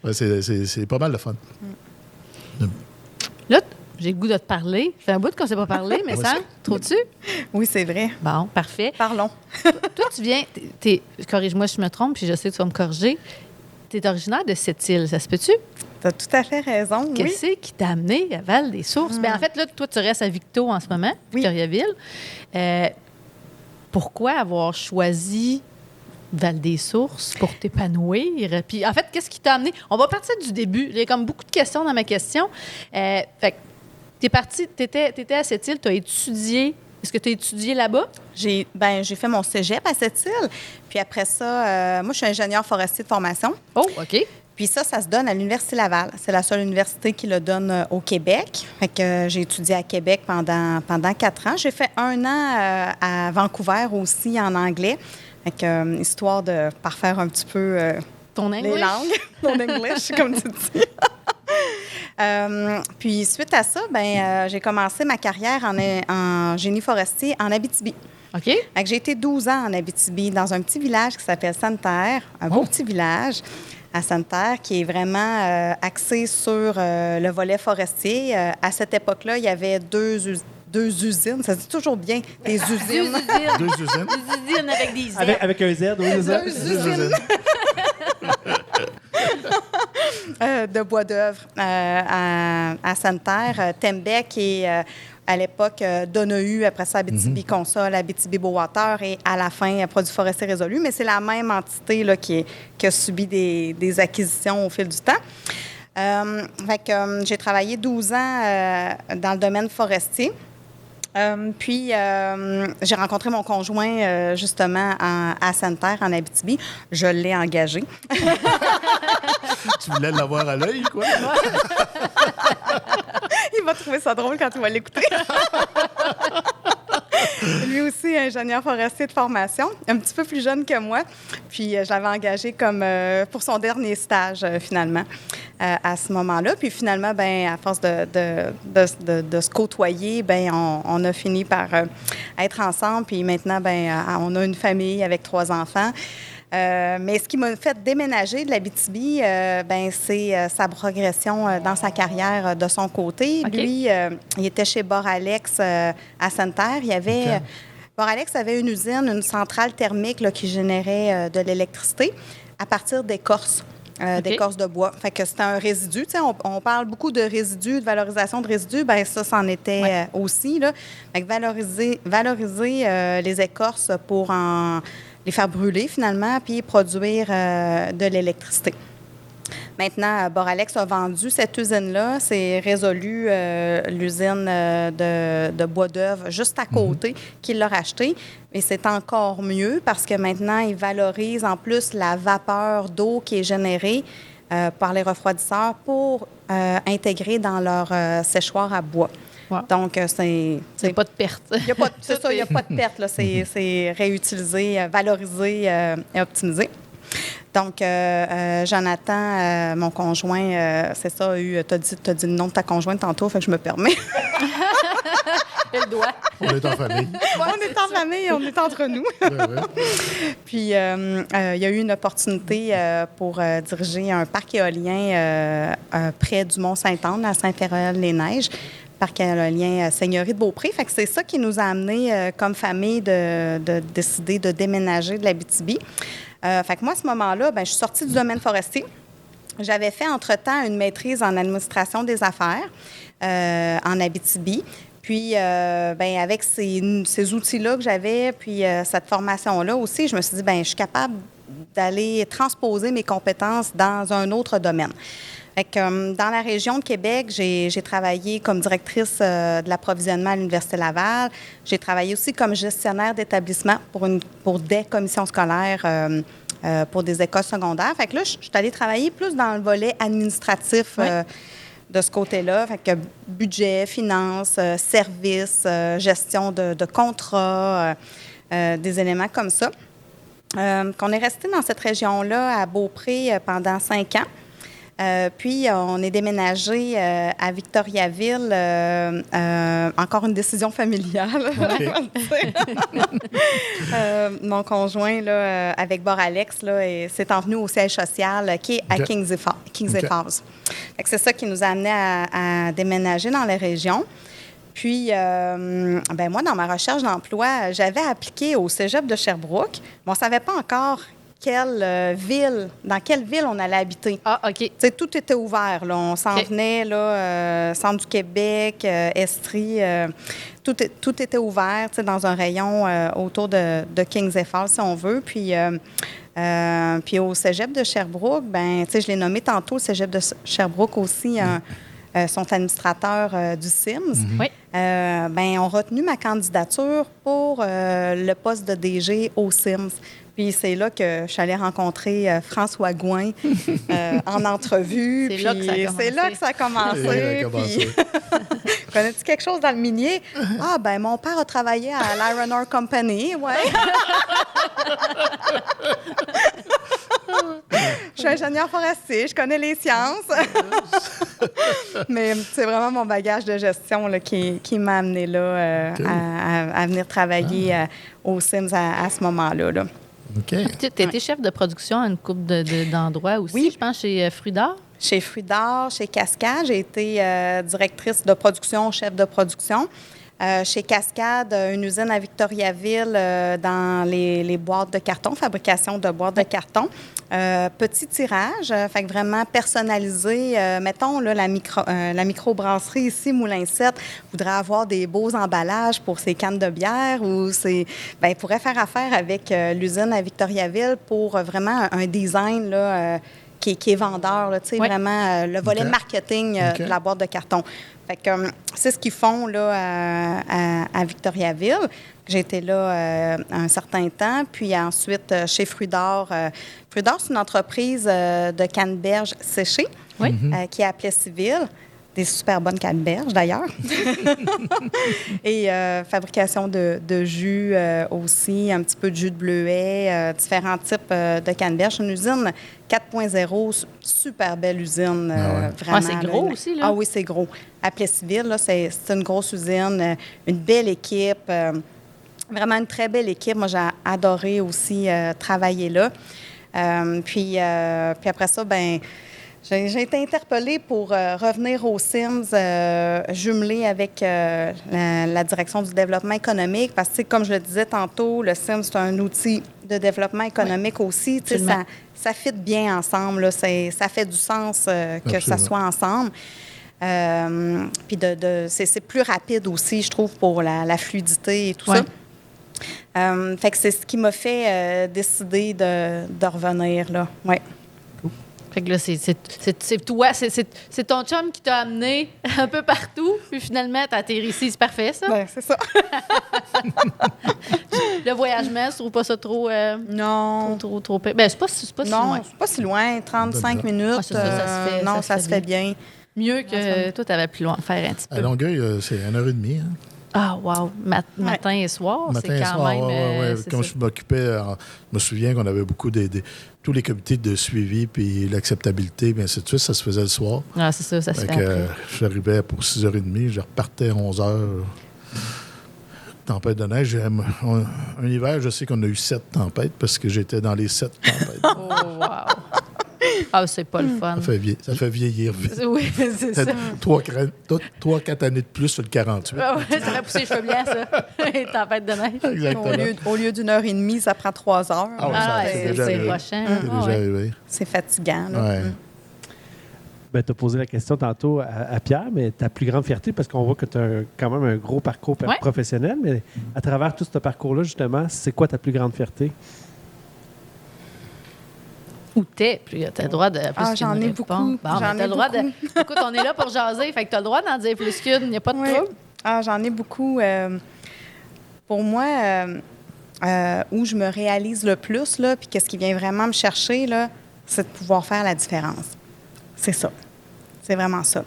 Ouais, c'est pas mal de fun. Là, j'ai le goût de te parler. Ça fait un bout qu'on ne s'est pas parlé, mais ça, trouves-tu? Oui, c'est vrai. Bon, parfait. Parlons. Toi, tu viens, corrige-moi si je me trompe, puis je sais que tu vas me corriger. Tu es originaire de Sept-Îles, ça se peut-tu? Tu as tout à fait raison. Oui. Qu'est-ce qui t'a amené à Val-des-Sources? Bien, en fait, là, toi, tu restes à Victo en ce moment, Oui. Victoriaville. Pourquoi avoir choisi Val-des-Sources pour t'épanouir? Puis, en fait, qu'est-ce qui t'a amené? On va partir du début. Il y a comme beaucoup de questions dans ma question. Fait que t'es parti, t'étais à Sept-Îles, tu as étudié. Est-ce que tu as étudié là-bas? J'ai fait mon cégep à Sept-Îles. Puis après ça, moi, je suis ingénieur forestier de formation. Oh, OK. Puis ça se donne à l'Université Laval. C'est la seule université qui le donne au Québec. Fait que j'ai étudié à Québec pendant 4 ans. J'ai fait 1 an à Vancouver aussi en anglais. Fait que, histoire de parfaire un petit peu Ton les English? langues, mon English, comme tu dis. Puis suite à ça, j'ai commencé ma carrière en génie forestier en Abitibi. OK. Fait que j'ai été 12 ans en Abitibi, dans un petit village qui s'appelle Sainte-Terre, un beau petit village à Sainte-Terre qui est vraiment axé sur le volet forestier. À cette époque-là, il y avait 2 usines. Ça se dit toujours bien, des usines. 2 usines. Des usines avec des Z. Avec un Z, oui, c'est ça? 2 usines. De bois d'œuvre à Sainte-Terre. Tembec et à l'époque Donahue, après ça Abitibi-Consol, Abitibi-Beauwater et à la fin Produits forestiers résolus. Mais c'est la même entité là, qui a subi des acquisitions au fil du temps. J'ai travaillé 12 ans dans le domaine forestier. Puis, j'ai rencontré mon conjoint, justement, à Sainte-Terre, en Abitibi. Je l'ai engagé. Tu voulais l'avoir à l'œil, quoi? Il va trouver ça drôle quand il va l'écouter. Lui aussi, ingénieur forestier de formation, un petit peu plus jeune que moi. Puis, je l'avais engagé comme pour son dernier stage, finalement, à ce moment-là. Puis, finalement, ben, à force de se côtoyer, ben, on a fini par être ensemble. Puis maintenant, ben, on a une famille avec 3 enfants. Mais ce qui m'a fait déménager de l'Abitibi, ben, c'est sa progression dans sa carrière de son côté. OK. Lui, il était chez Boralex à Sainte-Terre. Il y avait... OK. Boralex avait une usine, une centrale thermique là, qui générait de l'électricité à partir d'écorces. D'écorce de bois. Fait que c'était un résidu. Tu sais, on parle beaucoup de résidus, de valorisation de résidus. Bien, ça, c'en était aussi. Là. Fait que valoriser les écorces pour les faire brûler, finalement, puis produire de l'électricité. Maintenant, Boralex a vendu cette usine-là. C'est résolu l'usine de bois d'œuvre juste à côté qui l'a rachetée. Et c'est encore mieux parce que maintenant, ils valorisent en plus la vapeur d'eau qui est générée par les refroidisseurs pour intégrer dans leur séchoir à bois. Wow. Donc, c'est Pas de perte. il n'y a pas de perte. Là. C'est réutilisé, valorisé et optimisé. Donc, Jonathan, mon conjoint, c'est ça, t'as dit le nom de ta conjointe tantôt, fait que je me permets. Le doigt. On est en famille. On est en famille, on est entre nous. Ouais. Puis, il y a eu une opportunité pour diriger un parc éolien près du Mont-Saint-Anne, à Saint-Féréol-les-Neiges. Parc éolien Seigneurie de Beaupré. Fait que c'est ça qui nous a amenés comme famille de décider de déménager de l'Abitibi. Fait que moi, à ce moment-là, ben, je suis sortie du domaine forestier. J'avais fait entre-temps une maîtrise en administration des affaires en Abitibi. Puis, ben, avec ces outils-là que j'avais, puis cette formation-là aussi, je me suis dit, ben, je suis capable d'aller transposer mes compétences dans un autre domaine. Fait que, dans la région de Québec, j'ai travaillé comme directrice de l'approvisionnement à l'Université Laval. J'ai travaillé aussi comme gestionnaire d'établissement pour des commissions scolaires pour des écoles secondaires. Fait que là, je suis allée travailler plus dans le volet administratif de ce côté-là. Fait que budget, finances, services, gestion de contrats, des éléments comme ça. Qu'on est resté dans cette région-là à Beaupré pendant 5 ans. Puis, on est déménagé à Victoriaville, encore une décision familiale. Mon conjoint, là, avec Boralex, là, s'est envenu au siège social qui est à Kings Falls. C'est ça qui nous a amenés à déménager dans les régions. Puis, ben moi, dans ma recherche d'emploi, j'avais appliqué au cégep de Sherbrooke, mais on ne savait pas encore dans quelle ville on allait habiter. Ah, OK. T'sais, tout était ouvert. Là. On s'en venait, là, Centre du Québec, Estrie, tout était ouvert dans un rayon autour de Kings Falls, si on veut. Puis au cégep de Sherbrooke, ben, je l'ai nommé tantôt, le cégep de Sherbrooke aussi, sont administrateurs du Sims. Oui. Ben, ont retenu ma candidature pour le poste de DG au Sims. Puis c'est là que je suis allée rencontrer François Gouin en entrevue. C'est là que ça a commencé. Puis, connais-tu quelque chose dans le minier? Ah, ben mon père a travaillé à l'Iron Ore Company, ouais. Je suis ingénieur forestier, je connais les sciences. Mais c'est vraiment mon bagage de gestion là, qui m'a amené là, à venir travailler au Sims à ce moment-là. Là. OK. Tu as été chef de production à une couple d'endroits aussi, Oui. je pense, chez Fruits d'Or. Chez Fruits d'Or, chez Cascade, j'ai été directrice de production, chef de production. Chez Cascade, une usine à Victoriaville dans les boîtes de carton, fabrication de boîtes de carton. Petit tirage, fait que vraiment personnalisé. Mettons, là, la microbrasserie ici, Moulin 7, voudrait avoir des beaux emballages pour ses cannes de bière ou il pourrait faire affaire avec l'usine à Victoriaville pour vraiment un design là, qui est vendeur, là, tu sais, Ouais. vraiment le volet OK. marketing OK. de la boîte de carton. Fait que c'est ce qu'ils font là, à Victoriaville. J'ai été là un certain temps. Puis ensuite, chez Fruits d'Or. Fruits d'Or, c'est une entreprise de canneberges séchées Oui. qui est à Plessisville. Des super bonnes canneberges, d'ailleurs. Et fabrication de jus aussi, un petit peu de jus de bleuet, différents types de canneberges. Une usine 4.0, super belle usine, vraiment. Ah, c'est gros là. aussi, là. Ah oui, c'est gros. À Plessisville, là, c'est une grosse usine, une belle équipe, vraiment une très belle équipe. Moi, j'ai adoré aussi travailler là. Puis après ça, ben j'ai été interpellée pour revenir aux Sims, jumelée avec la direction du développement économique, parce que, tu sais, comme je le disais tantôt, le Sims, c'est un outil de développement économique aussi. Tu sais, absolument. ça fit bien ensemble. Là. Ça fait du sens que ça Absolument. soit ensemble. Puis c'est plus rapide aussi, je trouve, pour la fluidité et tout Ouais. ça. Fait que c'est ce qui m'a fait décider de revenir, là. Ouais. Fait que là, c'est toi, c'est ton chum qui t'a amené un peu partout, puis finalement, t'as atterri ici. C'est parfait, ça? Ouais, c'est ça. Le voyagement, tu trouves pas ça trop... Non. trop... Ben, c'est pas si Non, loin. c'est pas si loin, 35 Bonne minutes. Ah, c'est ça, ça se fait- non, ça ça se fait bien. Mieux que toi, t'avais plus loin faire un petit À peu. Longueuil, c'est 1h30. Hein? Ah, wow. Matin et soir, Matin c'est et quand soir, même... c'est Comme ça. je m'occupais, je me souviens qu'on avait beaucoup tous les comités de suivi, puis l'acceptabilité, bien ainsi de suite, ça se faisait le soir. Ah, c'est ça, ça se Fait fait que, après. j'arrivais pour 6h30, je repartais à 11h. Tempête de neige. Un hiver, je sais qu'on a eu 7 tempêtes parce que j'étais dans les 7 tempêtes. Oh, wow. Ah, c'est pas le fun. Ça fait vieillir vite. Oui, c'est ça. 3-4 années de plus sur le 48. Ah ouais, ça fait pousser les cheveux blancs, ça. Les tempêtes de neige. Exactement. Au lieu d'une heure et demie, ça prend 3 heures. Ah ouais, Ah, ça, ouais, c'est c'est déjà arrivé. prochain. C'est Ah, déjà ouais. arrivé. C'est fatigant. Là. Ouais. Ben, tu as posé la question tantôt à Pierre, mais ta plus grande fierté, parce qu'on voit que tu as quand même un gros parcours Ouais. professionnel, mais à travers tout ce parcours-là, justement, c'est quoi ta plus grande fierté? Où t'es? Puis t'as le droit de plus Ah, j'en qu'une ai réponse. beaucoup. Bon, J'en mais t'as ai le droit beaucoup. de... Écoute, on est là pour jaser, fait que t'as le droit d'en dire plus qu'une. Il n'y a pas de Oui. trouble. Ah, j'en ai beaucoup. Pour moi, où je me réalise le plus, là, puis qu'est-ce qui vient vraiment me chercher, là, c'est de pouvoir faire la différence. C'est ça. C'est vraiment ça.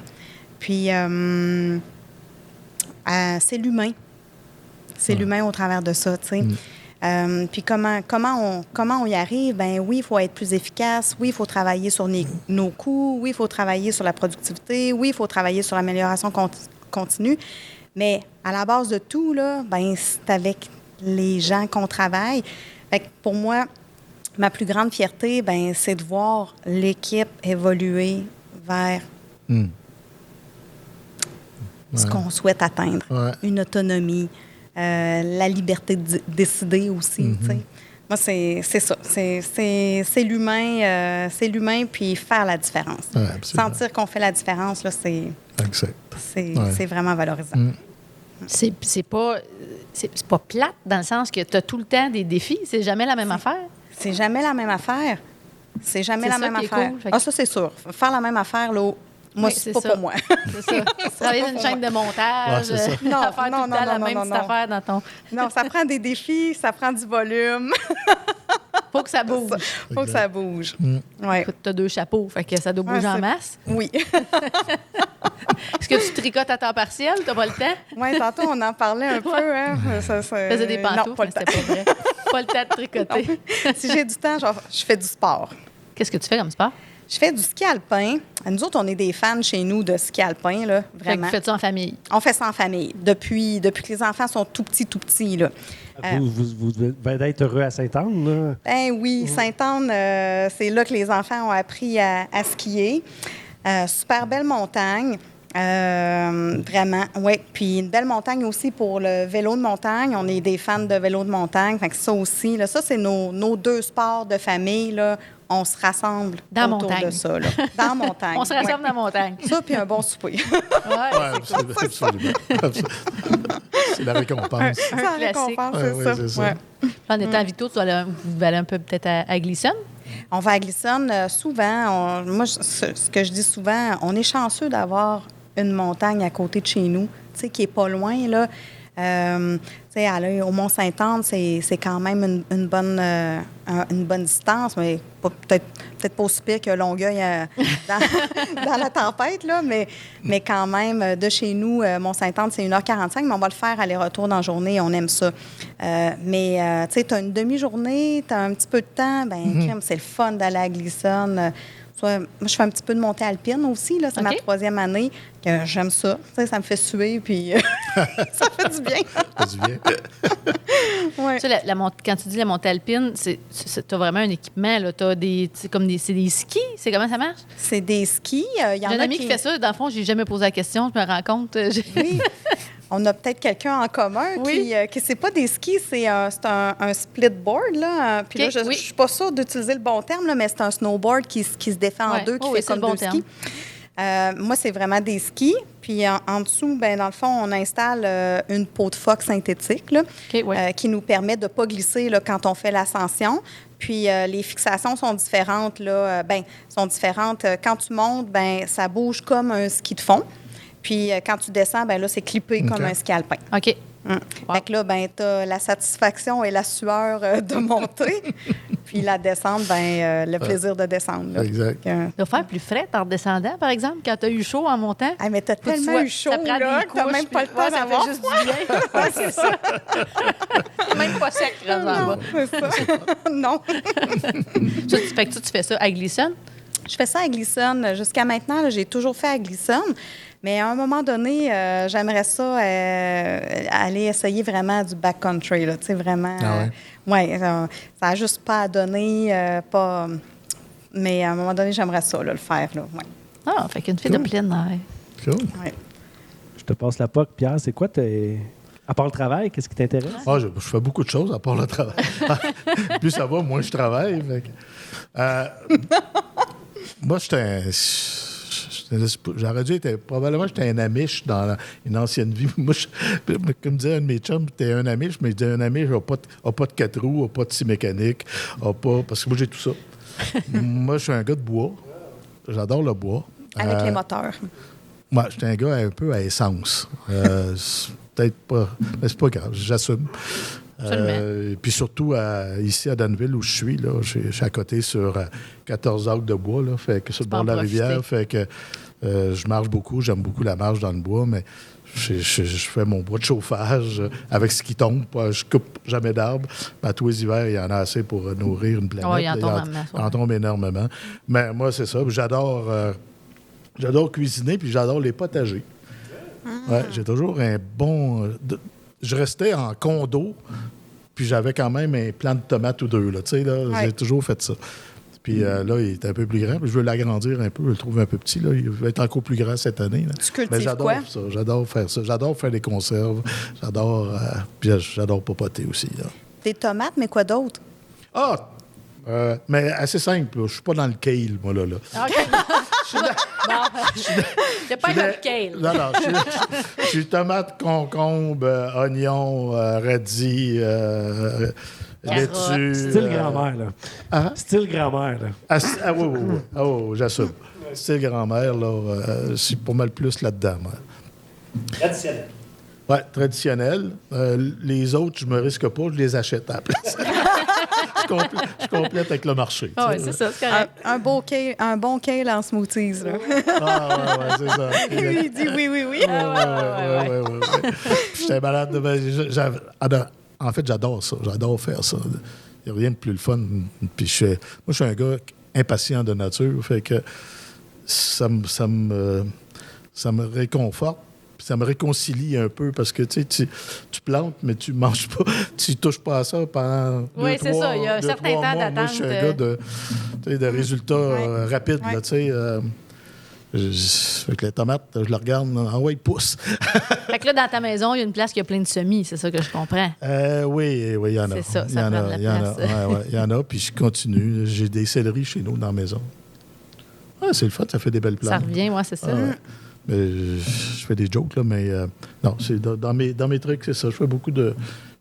Puis, c'est l'humain. C'est l'humain au travers de ça, tu sais. Puis comment on y arrive? Ben oui, il faut être plus efficace. Oui, il faut travailler sur nos coûts. Oui, il faut travailler sur la productivité. Oui, il faut travailler sur l'amélioration continue. Mais à la base de tout, là, ben c'est avec les gens qu'on travaille. Fait que pour moi, ma plus grande fierté, ben c'est de voir l'équipe évoluer vers ce qu'on souhaite atteindre. Ouais. Une autonomie, la liberté de décider aussi, tu sais. Moi, c'est ça. C'est l'humain, puis faire la différence. Ouais, absolument. Sentir qu'on fait la différence, là, c'est Exact. Ouais. c'est vraiment valorisant. C'est pas plate dans le sens que t'as tout le temps des défis. C'est jamais la même affaire. C'est jamais la même affaire. C'est jamais C'est la ça même qui est affaire. cool, fait que- Ah, ça, c'est sûr. Faire la même affaire, là, moi, Oui, c'est c'est pas ça. pour moi. C'est ça. Travailler dans une chaîne de montage, Ouais, c'est ça. Non, à faire non, tout le temps non, la non, même non, petite non. affaire dans ton... Non, ça prend des défis, ça prend du volume. Faut que ça bouge. Faut que ça bouge. Ouais. Écoute, t'as 2 chapeaux, fait que ça doit bouger Ouais, en c'est- masse. Oui. Est-ce que tu tricotes à temps partiel? T'as pas le temps? Oui, tantôt, on en parlait un peu. Hein? Ça, Faisais des non, pantoufles, pas mais le temps. c'était pas vrai. Pas le temps de tricoter. Si j'ai du temps, je fais du sport. Qu'est-ce que tu fais comme sport? Je fais du ski alpin. Nous autres, on est des fans chez nous de ski alpin, là, Fait que vraiment. vous faites ça en famille. On fait ça en famille. Depuis que les enfants sont tout petits, là. Vous devez être heureux à Sainte-Anne, là. Ben oui, Sainte-Anne, c'est là que les enfants ont appris à skier. Super belle montagne. Vraiment, oui. Puis une belle montagne aussi pour le vélo de montagne. On est des fans de vélo de montagne. Fait que ça aussi, là, ça, c'est nos 2 sports de famille, là. On se rassemble Dans autour montagne. de ça, là. Dans la montagne. On se rassemble dans la montagne. Ouais. Ça, puis un bon souper. Ouais. Ouais, absolument. C'est la récompense. Ça classique. récompense, Ouais, c'est ouais, ça. c'est ça. Ouais. En étant à Victo, vous allez un peu peut-être à Gleason? On va à Glisson souvent. Ce que je dis souvent, on est chanceux d'avoir une montagne à côté de chez nous, tu sais, qui n'est pas loin, là. Tu sais, aller au Mont-Sainte-Anne, c'est quand même une bonne distance, mais peut-être pas aussi pire que Longueuil dans la tempête, là, mais quand même, de chez nous, Mont-Sainte-Anne, c'est 1h45, mais on va le faire aller-retour dans la journée, on aime ça. Mais, tu sais, tu as une demi-journée, tu as un petit peu de temps, crème, c'est le fun d'aller à Glisson. Moi, je fais un petit peu de montée alpine aussi. Là, c'est ma 3e année que j'aime ça. Tu sais, ça me fait suer, puis ça fait du bien. Ça fait du bien. Ouais. Tu sais, quand tu dis la montée alpine, tu as vraiment un équipement. C'est des skis. C'est comment ça marche? C'est des skis. Il y en J'ai un a ami qui fait ça. Dans le fond, j'ai jamais posé la question. Je me rends compte. Oui. On a peut-être quelqu'un en commun qui c'est pas des skis, c'est un split board. Là. Puis là, je ne suis pas sûre d'utiliser le bon terme, là, mais c'est un snowboard qui se défend en deux, qui fait comme deux skis. Moi, c'est vraiment des skis. Puis en dessous, dans le fond, on installe une peau de phoque synthétique là, qui nous permet de ne pas glisser là, quand on fait l'ascension. Puis les fixations sont différentes. Là, Quand tu montes, ça bouge comme un ski de fond. Puis quand tu descends, là, c'est clippé comme un ski alpin. OK. Wow. Fait que là, tu as la satisfaction et la sueur de monter. Puis la descente, le plaisir de descendre. Là. Exact. Ça va faire plus frais en redescendant, par exemple, quand tu as eu chaud en montant. Mais tu as tellement eu chaud, là, que tu n'as même pas le temps d'avoir juste du bien. Ouais, c'est ça. Même pas sec, non, c'est ça. Non. Fait que tu fais ça à Glisson? Je fais ça à Glisson. Jusqu'à maintenant, là, j'ai toujours fait à Glisson. Mais à un moment donné, j'aimerais ça aller essayer vraiment du backcountry, là, tu sais, vraiment. Ça n'a juste pas à donner, mais à un moment donné, j'aimerais ça, là, le faire, là, ouais. Ah, fait qu'une fille de plein air. Cool. Ouais. Je te passe la POC, Pierre. C'est quoi à part le travail, qu'est-ce qui t'intéresse? Je fais beaucoup de choses à part le travail. Plus ça va, moins je travaille. Moi, j'aurais dû être. Probablement, j'étais un Amish dans une ancienne vie. Moi, comme disait un de mes chums, t'es un Amish, mais je disais un Amish n'a pas de 4 roues, n'a pas de scie mécanique, parce que moi, j'ai tout ça. Moi, je suis un gars de bois. J'adore le bois. Avec les moteurs. Moi, j'étais un gars un peu à essence. C'est peut-être pas. Mais c'est pas grave, j'assume. Puis surtout, ici à Danville, où je suis, là, je suis à côté sur 14 acres de bois, là, fait que sur le bord de la rivière, fait que je marche beaucoup, j'aime beaucoup la marche dans le bois, mais je fais mon bois de chauffage avec ce qui tombe. Je coupe jamais d'arbres. À tous les hivers, il y en a assez pour nourrir une planète. Il en tombe énormément. Mais moi, c'est ça. J'adore cuisiner, puis j'adore les potagers. Ouais, j'ai toujours un bon... Je restais en condo, puis j'avais quand même un plant de tomates ou deux. Là, j'ai toujours fait ça. Puis là, il est un peu plus grand. Puis je veux l'agrandir un peu. Je le trouve un peu petit. Là. Il va être encore plus grand cette année. Là. Tu cultives j'adore quoi? Ça. J'adore faire ça. J'adore faire des conserves. Puis j'adore papoter aussi. Là. Des tomates, mais quoi d'autre? Mais assez simple. Je ne suis pas dans le kale, moi, là. OK. Il n'y a pas de kale. Non. Je suis tomate, concombre, oignon, radis, laitue. Style grand-mère, là. Hein? Style grand-mère, là. Oui. Oh, j'assume. Style grand-mère, là, c'est pas mal plus là-dedans, moi. Traditionnel. Oui, traditionnel. Les autres, je me risque pas, je les achète à la place. Je complète avec le marché. Oui, c'est ça, c'est correct. Un bon kale en smoothies, là. Ouais, c'est ça. Il dit oui. Oui. J'étais malade de... En fait, j'adore ça. J'adore faire ça. Il n'y a rien de plus le fun. Puis moi, je suis un gars impatient de nature. Fait que ça me réconforte. Puis ça me réconcilie un peu parce que tu plantes, mais tu ne manges pas. Tu ne touches pas à ça pendant Oui, c'est ça. Il y a un certain temps d'attente. Moi, je suis un gars de résultats rapides. Là, fait que les tomates, je les regarde, ils poussent. Fait que là, dans ta maison, il y a une place qui a plein de semis, c'est ça que je comprends. Oui, il y en a. C'est ça, ça prend de la place. Il y en a, puis je continue. J'ai des céleris chez nous dans la maison. C'est le fun, ça fait des belles plantes. Ça revient, c'est ça. Je fais des jokes, là, mais non, c'est dans mes trucs, c'est ça. Je fais beaucoup de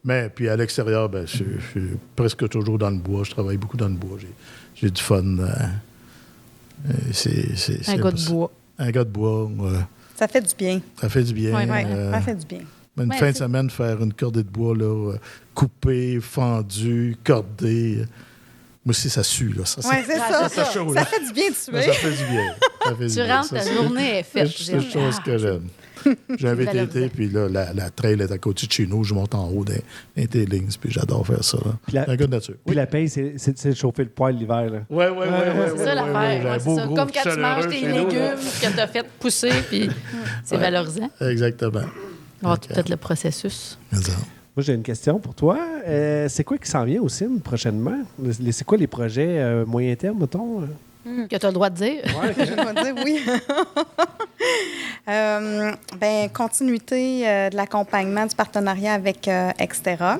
Mais puis à l'extérieur, je suis presque toujours dans le bois. Je travaille beaucoup dans le bois. J'ai du fun. C'est Un gars de bois. Un gars de bois. Ça fait du bien. Ça fait du bien. Ouais, Ça fait du bien. Une fin de semaine, faire une cordée de bois là, coupée, fendue, cordée. Moi aussi, ça sue. Là. Oui, c'est ça. Ça chaud, Ça là. fait du bien de tuer. Ça fait du bien. Ça fait du Tu bien. rentres, Ça, ta c'est- journée est faite. C'est une chose que j'aime. J'avais valorisant. été, puis là, la trail est à côté de chez nous. Je monte en haut des tailings, puis j'adore faire ça. Là. Puis Un gars de nature. Puis la paye, c'est de chauffer le poêle l'hiver. Là. Oui. C'est ça l'affaire. Ouais, c'est ça. Comme quand tu manges tes légumes que tu as fait pousser, puis c'est valorisant. Exactement. On va voir tout le processus. Mais ça. Moi, j'ai une question pour toi. C'est quoi qui s'en vient au CIM prochainement? C'est quoi les projets moyen terme, mettons? Que tu as le droit de dire. Je vais dire oui. Continuité de l'accompagnement du partenariat avec Extera.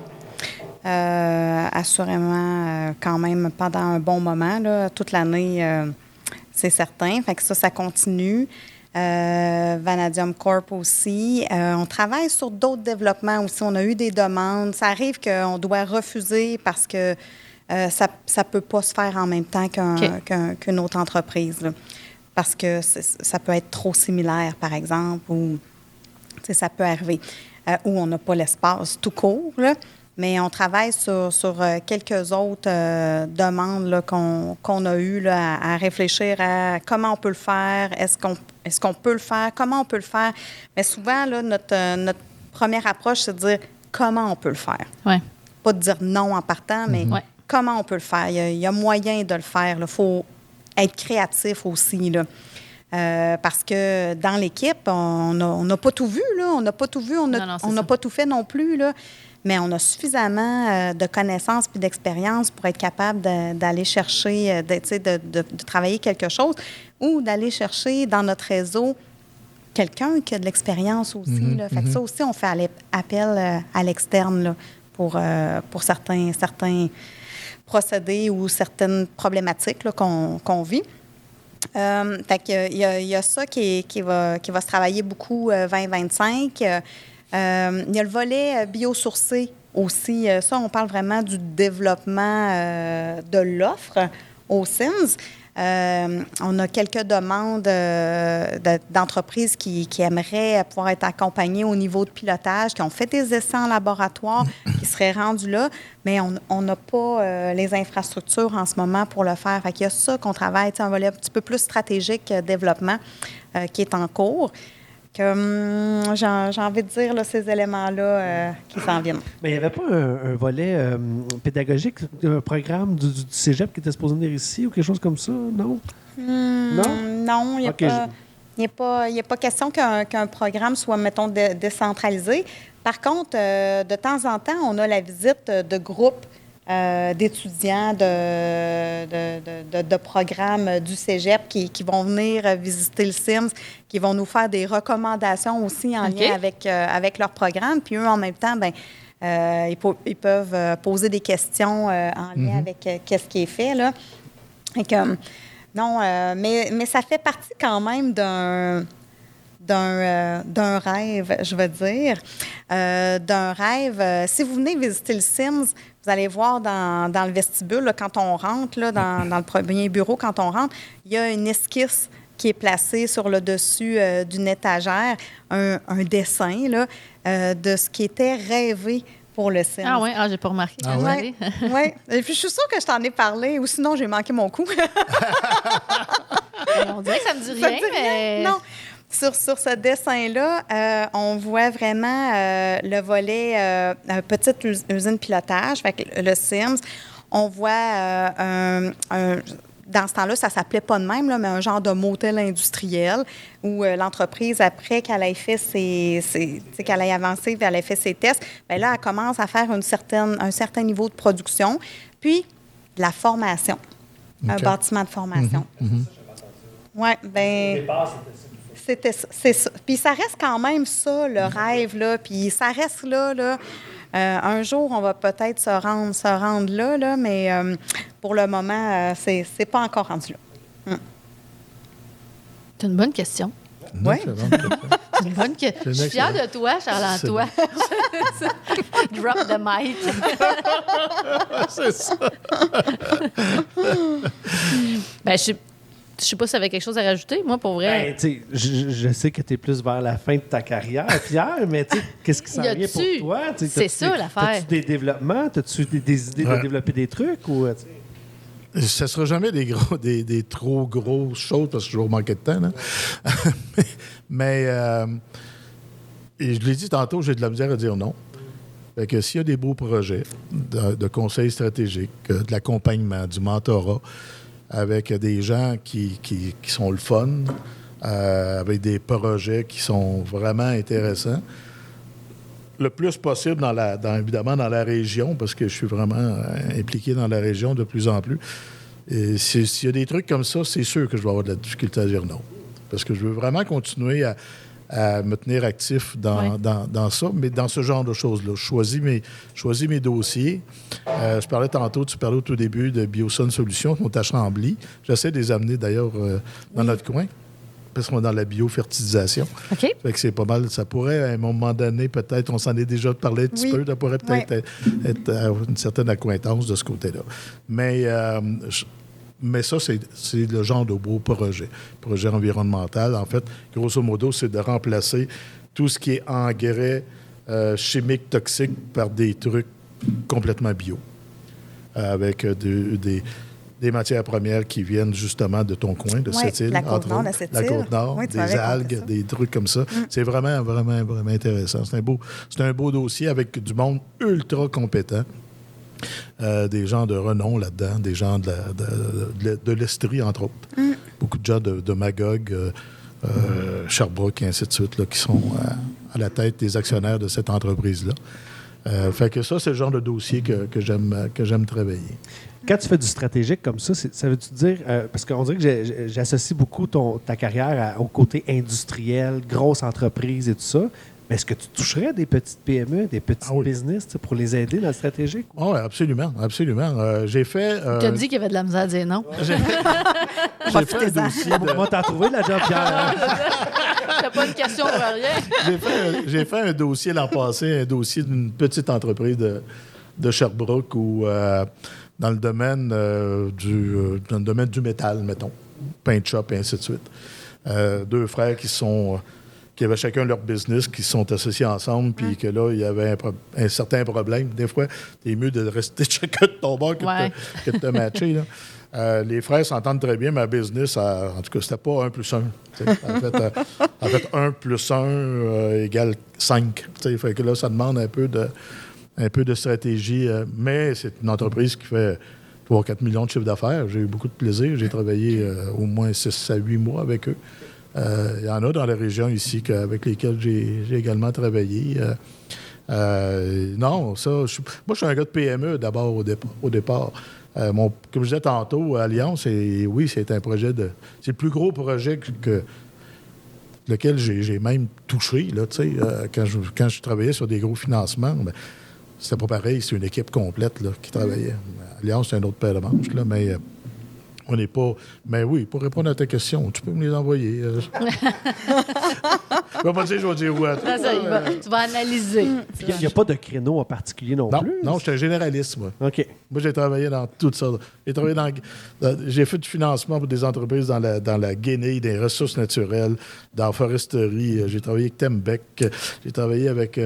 Assurément, quand même, pendant un bon moment, là, toute l'année, c'est certain. Fait que ça continue. Vanadium Corp aussi. On travaille sur d'autres développements aussi. On a eu des demandes. Ça arrive qu'on doit refuser parce que ça ne peut pas se faire en même temps qu'une autre entreprise. Là. Parce que ça peut être trop similaire, par exemple, ou ça peut arriver. Ou on n'a pas l'espace tout court. Là. Mais on travaille sur quelques autres demandes là, qu'on a eues là, à réfléchir à comment on peut le faire, est-ce qu'on peut le faire, comment on peut le faire. Mais souvent, là, notre première approche, c'est de dire comment on peut le faire. Ouais. Pas de dire non en partant, mais Ouais. comment on peut le faire. Il y a moyen de le faire. Il faut être créatif aussi. Là. Parce que dans l'équipe, on n'a pas tout vu. Là. On n'a pas tout vu, on Non, c'est n'a ça. pas tout fait non plus. Là. Mais on a suffisamment de connaissances et d'expérience pour être capable d'aller chercher, de travailler quelque chose ou d'aller chercher dans notre réseau quelqu'un qui a de l'expérience aussi. Là. Fait que ça aussi, on fait appel à l'externe là, pour certains procédés ou certaines problématiques là, qu'on vit. Fait qu'il y a ça qui va se travailler beaucoup 2025. Il y a le volet biosourcé aussi. Ça, on parle vraiment du développement de l'offre au SIMS. On a quelques demandes d'entreprises qui aimeraient pouvoir être accompagnées au niveau de pilotage, qui ont fait des essais en laboratoire, qui seraient rendus là, mais on n'a pas les infrastructures en ce moment pour le faire. Fait qu'il y a ça qu'on travaille, un volet un petit peu plus stratégique, développement, qui est en cours. J'ai envie de dire là, ces éléments-là qui s'en viennent. Mais il n'y avait pas un volet pédagogique, un programme du cégep qui était supposé venir ici ou quelque chose comme ça, non? Non, il n'y a, Ok, il y a pas question qu'un programme soit, mettons, décentralisé. Par contre, de temps en temps, on a la visite de groupes d'étudiants de programmes du cégep qui vont venir visiter le SIMS, qui vont nous faire des recommandations aussi en lien avec leur programme. Puis eux, en même temps, ils peuvent poser des questions en lien avec qu'est-ce qui est fait. Là. Et que, non, mais ça fait partie quand même d'un rêve, je veux dire. D'un rêve. Si vous venez visiter le SIMS, vous allez voir dans le vestibule, là, quand on rentre, là, dans le premier bureau, quand on rentre, il y a une esquisse qui est placée sur le dessus d'une étagère, un dessin là, de ce qui était rêvé pour le SIMS. Ah oui, j'ai pas remarqué. Ah Oui. Ouais. Et puis, je suis sûre que je t'en ai parlé, ou sinon, j'ai manqué mon coup. On dirait que ça me dit Ça rien, te dit mais... Non. Sur ce dessin-là, on voit vraiment le volet petite usine pilotage, fait que le SIMS. On voit dans ce temps-là, ça ne s'appelait pas de même, là, mais un genre de motel industriel où l'entreprise, après qu'elle ait fait qu'elle ait avancé et elle ait fait ses tests, bien là, elle commence à faire un certain niveau de production, puis de la formation, un bâtiment de formation. Oui, bien... C'est ça. Puis ça reste quand même ça, le rêve, là. Puis ça reste là. Un jour, on va peut-être se rendre là, mais pour le moment, c'est pas encore rendu là. C'est une bonne question. Non, Ouais. c'est bon. C'est une bonne Je suis fière de toi, Charles-Antoine. Drop the mic. C'est ça. Ben, je sais pas si tu avais quelque chose à rajouter, moi, pour vrai. Ben, tu sais, je sais que tu es plus vers la fin de ta carrière, Pierre, mais tu sais, qu'est-ce qui s'en Y vient a-tu- pour toi? Tu sais, C'est ça, l'affaire. As-tu des développements? As-tu des idées de Ouais. développer des trucs? Ou, tu sais? Ça ne sera jamais des trop grosses choses parce que je vais manquer de temps. Là. mais et je l'ai dit tantôt, j'ai de la misère à dire non. Fait que s'il y a des beaux projets de conseils stratégiques, de l'accompagnement, du mentorat, avec des gens qui sont le fun, avec des projets qui sont vraiment intéressants, le plus possible évidemment dans la région, parce que je suis vraiment impliqué dans la région de plus en plus. Et s'il y a des trucs comme ça, c'est sûr que je vais avoir de la difficulté à dire non. Parce que je veux vraiment continuer à me tenir actif dans ça, mais dans ce genre de choses-là. Je choisis mes dossiers. Je parlais tantôt, tu parlais au tout début de Biosun Solutions, qui sont à Chambly. J'essaie de les amener d'ailleurs dans notre coin, parce qu'on est dans la biofertilisation. OK. Fait que c'est pas mal. Ça pourrait, à un moment donné, peut-être, on s'en est déjà parlé un petit peu, ça pourrait peut-être être une certaine accointance de ce côté-là. Mais ça, c'est le genre de beau projet environnemental. En fait, grosso modo, c'est de remplacer tout ce qui est engrais chimiques toxiques par des trucs complètement bio, avec des matières premières qui viennent justement de ton coin, de cette île. La Côte-Nord, de cette île. La Côte-Nord, Oui, tu des m'avais algues, conté ça. des trucs comme ça. C'est vraiment, vraiment, vraiment intéressant. C'est un beau dossier avec du monde ultra compétent. Des gens de renom là-dedans, des gens de l'Estrie, entre autres. Beaucoup de gens de Magog, Sherbrooke, et ainsi de suite, là, qui sont à la tête des actionnaires de cette entreprise-là. Fait que ça, c'est le genre de dossier que j'aime travailler. Quand tu fais du stratégique comme ça veut-tu dire... parce qu'on dirait que j'associe beaucoup ta carrière au côté industriel, grosse entreprise et tout ça. Mais est-ce que tu toucherais des petites PME, des petits business pour les aider dans le stratégique? Oui, absolument, absolument. J'ai fait... Tu as dit qu'il y avait de la misère à dire non. J'ai fait un dossier de... Moi, t'as trouvé de la job, Pierre. T'as pas une question pour rien. J'ai fait un dossier l'an passé, un dossier d'une petite entreprise de Sherbrooke où, dans le domaine du métal, mettons, paint shop et ainsi de suite. Deux frères qui avaient chacun leur business, qui se sont associés ensemble, puis que là, il y avait un certain problème. Des fois, c'est mieux de rester chacun de ton bord que de te matcher. Là. Les frères s'entendent très bien, mais à business, en tout cas, c'était pas 1 plus 1. En fait, 1 plus 1 égale 5. Fait que là, ça demande un peu de stratégie, mais c'est une entreprise qui fait 3-4 millions de chiffre d'affaires. J'ai eu beaucoup de plaisir. J'ai travaillé au moins 6 à 8 mois avec eux. Il y en a dans la région ici avec lesquels j'ai également travaillé. Non, ça, moi, je suis un gars de PME d'abord au départ. Comme je disais tantôt, Alliance, oui, c'est un projet c'est le plus gros projet lequel j'ai même touché. Là, quand je travaillais sur des gros financements, c'était pas pareil, c'est une équipe complète là, qui travaillait. Alliance, c'est un autre paire de manches, là, mais... On n'est pas... Mais oui, pour répondre à ta question, tu peux me les envoyer. Je vais pas dire, je vais dire ouais. Tu vas analyser. Il n'y a pas de créneau en particulier non plus? Non, je suis un généraliste, moi. OK. Moi, j'ai travaillé dans toutes sortes. J'ai fait du financement pour des entreprises dans la guenille, des ressources naturelles, dans la foresterie. J'ai travaillé avec Tembec. J'ai travaillé avec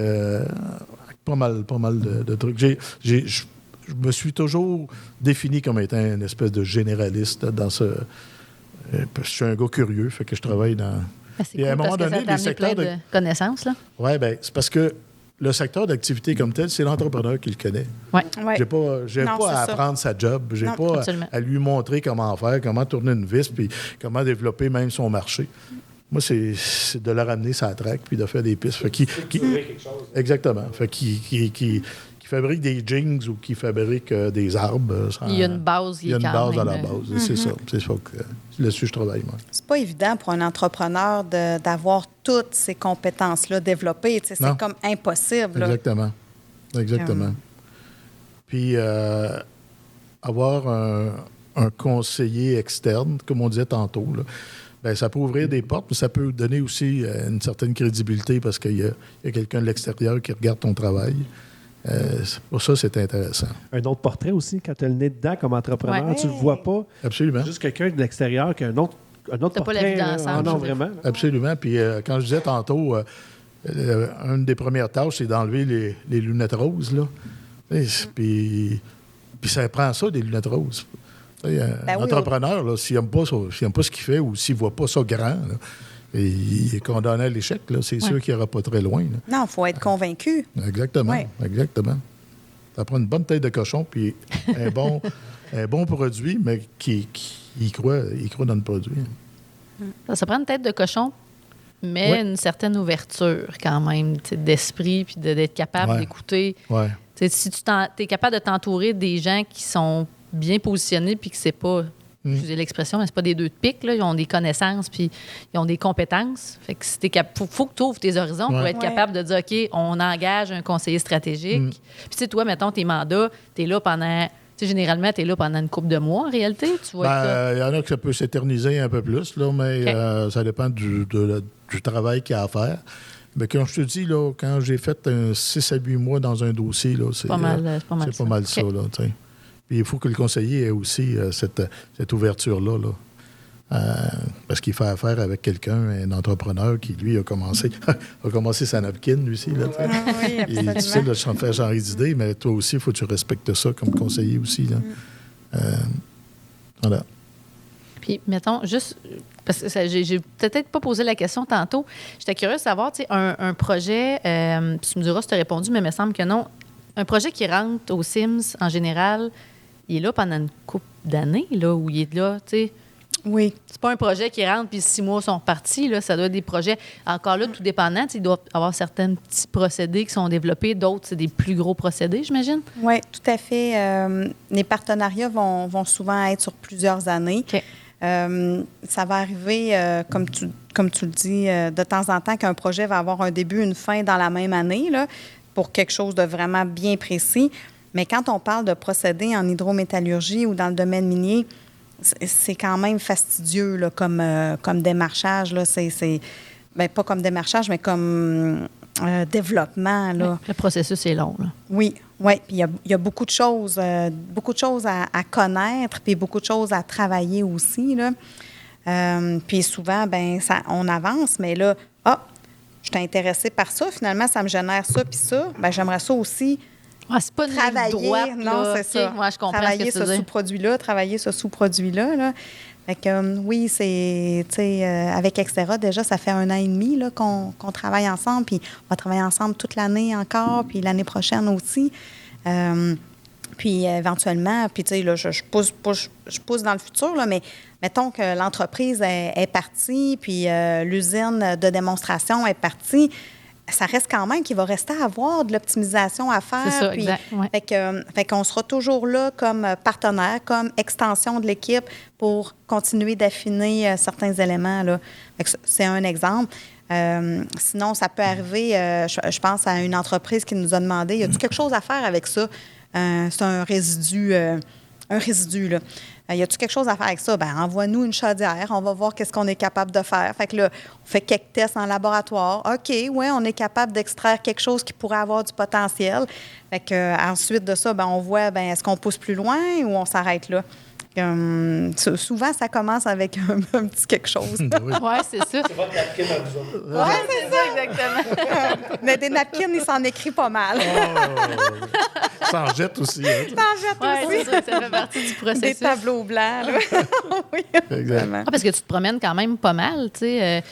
pas mal de trucs. Je me suis toujours défini comme étant une espèce de généraliste dans ce... Je suis un gars curieux, fait que je travaille dans... C'est cool, parce que ça t'a amené plein de connaissances, là. Oui, bien, c'est parce que le secteur d'activité comme tel, c'est l'entrepreneur qui le connaît. Oui. J'ai pas à apprendre sa job. J'ai pas à lui montrer comment faire, comment tourner une vis, puis comment développer même son marché. Moi, c'est de le ramener sa traque, puis de faire des pistes. Exactement. Fait qui fabrique des jeans ou qui fabrique des arbres. Il y a une base qui est quand même... Il y a une base à la base. C'est ça. C'est ça que là-dessus je travaille, moi. C'est pas évident pour un entrepreneur d'avoir toutes ces compétences-là développées. C'est comme impossible. Là. Exactement. Puis avoir un conseiller externe, comme on disait tantôt, là, Bien, ça peut ouvrir des portes, mais ça peut donner aussi une certaine crédibilité parce qu'il y a quelqu'un de l'extérieur qui regarde ton travail. Pour ça, c'est intéressant. Un autre portrait aussi, quand tu as le nez dedans comme entrepreneur, Ouais. tu le vois pas. Absolument. Juste quelqu'un de l'extérieur qui a un autre T'as pas portrait. la vue d'ensemble, non, je veux dire. vraiment. Absolument. Puis quand je disais tantôt, une des premières tâches, c'est d'enlever les lunettes roses. Là. Puis ça prend ça, des lunettes roses. Un entrepreneur, là, s'il n'aime pas ce qu'il fait ou s'il ne voit pas ça grand, là, et il est condamné à l'échec. Là, c'est sûr qu'il n'ira pas très loin. Là. Non, il faut être convaincu. Exactement. Ouais. Exactement. Ça prend une bonne tête de cochon puis un bon produit, mais qui croit dans le produit. Ça prend une tête de cochon, mais Ouais. une certaine ouverture quand même d'esprit, puis d'être capable Ouais. d'écouter. Ouais. Si tu es capable de t'entourer des gens qui sont bien positionnés, puis que c'est pas, excusez l'expression, mais c'est pas des deux de pique, là, ils ont des connaissances, puis ils ont des compétences. Fait que si faut que tu ouvres tes horizons pour être Ouais. capable de dire, OK, on engage un conseiller stratégique. Puis tu sais, toi, mettons, tes mandats, tu es là pendant... Généralement, tu es là pendant une couple de mois, en réalité. Tu vas être là. Il y en a que ça peut s'éterniser un peu plus, là, mais ça dépend du travail qu'il y a à faire. Mais quand je te dis, là, quand j'ai fait 6 à 8 mois dans un dossier, là, c'est pas mal ça. OK. Là, t'sais. Puis il faut que le conseiller ait aussi cette ouverture-là. Là. Parce qu'il fait affaire avec quelqu'un, un entrepreneur qui, lui, a commencé sa napkin, lui aussi. Là, t'sais. Ah oui, Il est difficile de se faire changer d'idée, mais toi aussi, il faut que tu respectes ça comme conseiller aussi. Là. Voilà. Puis, mettons, juste, parce que j'ai peut-être pas posé la question tantôt, j'étais curieuse de savoir, tu sais, un projet, puis tu me diras si tu as répondu, mais il me semble que non. Un projet qui rentre aux Sims, en général, il est là pendant une couple d'années, là, où il est là, tu sais. Oui. C'est pas un projet qui rentre puis 6 mois sont repartis. Là. Ça doit être des projets, encore là, tout dépendant. Il doit y avoir certains petits procédés qui sont développés. D'autres, c'est des plus gros procédés, j'imagine. Oui, tout à fait. Les partenariats vont souvent être sur plusieurs années. OK. Ça va arriver, comme tu le dis, de temps en temps qu'un projet va avoir un début, une fin dans la même année, là, pour quelque chose de vraiment bien précis. Mais quand on parle de procédés en hydrométallurgie ou dans le domaine minier, c'est quand même fastidieux là, comme démarchage. Là. Bien, pas comme démarchage, mais comme développement. Là. Le processus est long. Là. Oui. Puis il y a beaucoup de choses à connaître, puis beaucoup de choses à travailler aussi. Là. Puis souvent, on avance, mais là, je suis intéressée par ça, finalement, ça me génère ça, puis ça. Bien, j'aimerais ça aussi. C'est pas Travailler, droite, non, là. c'est ça. Moi, je comprends Travailler ce que tu ce dis. sous-produit-là, travailler ce sous-produit-là. Là. Fait que, oui, c'est, tu sais, avec Extera, déjà, ça fait 1 an et demi là, qu'on travaille ensemble, puis on va travailler ensemble toute l'année encore, puis l'année prochaine aussi. Puis éventuellement, puis tu sais, là, je pousse dans le futur, là, mais mettons que l'entreprise est partie, puis l'usine de démonstration est partie. Ça reste quand même qu'il va rester à avoir de l'optimisation à faire. C'est ça, puis, exact. Ouais. fait qu'on sera toujours là comme partenaire, comme extension de l'équipe pour continuer d'affiner certains éléments. Là. Fait que c'est un exemple. Sinon, ça peut arriver, je pense à une entreprise qui nous a demandé, y a-t-il quelque chose à faire avec ça? C'est un résidu, là. Y a-t-il quelque chose à faire avec ça? Bien, envoie-nous une chaudière. On va voir qu'est-ce qu'on est capable de faire. Fait que là, on fait quelques tests en laboratoire. OK, oui, on est capable d'extraire quelque chose qui pourrait avoir du potentiel. Fait que ensuite de ça, on voit, est-ce qu'on pousse plus loin ou on s'arrête là? Souvent, ça commence avec un petit quelque chose. Oui. Oui, c'est ça. C'est votre napkin à vous autres. Oui, c'est ça, exactement. Mais des napkins, il s'en écrit pas mal. Ça en jette aussi. Hein. T'en jettes Oui, aussi. c'est ça, ça fait partie du Des processus. tableaux blancs. Là. Oui, vraiment. Parce que tu te promènes quand même pas mal, tu sais,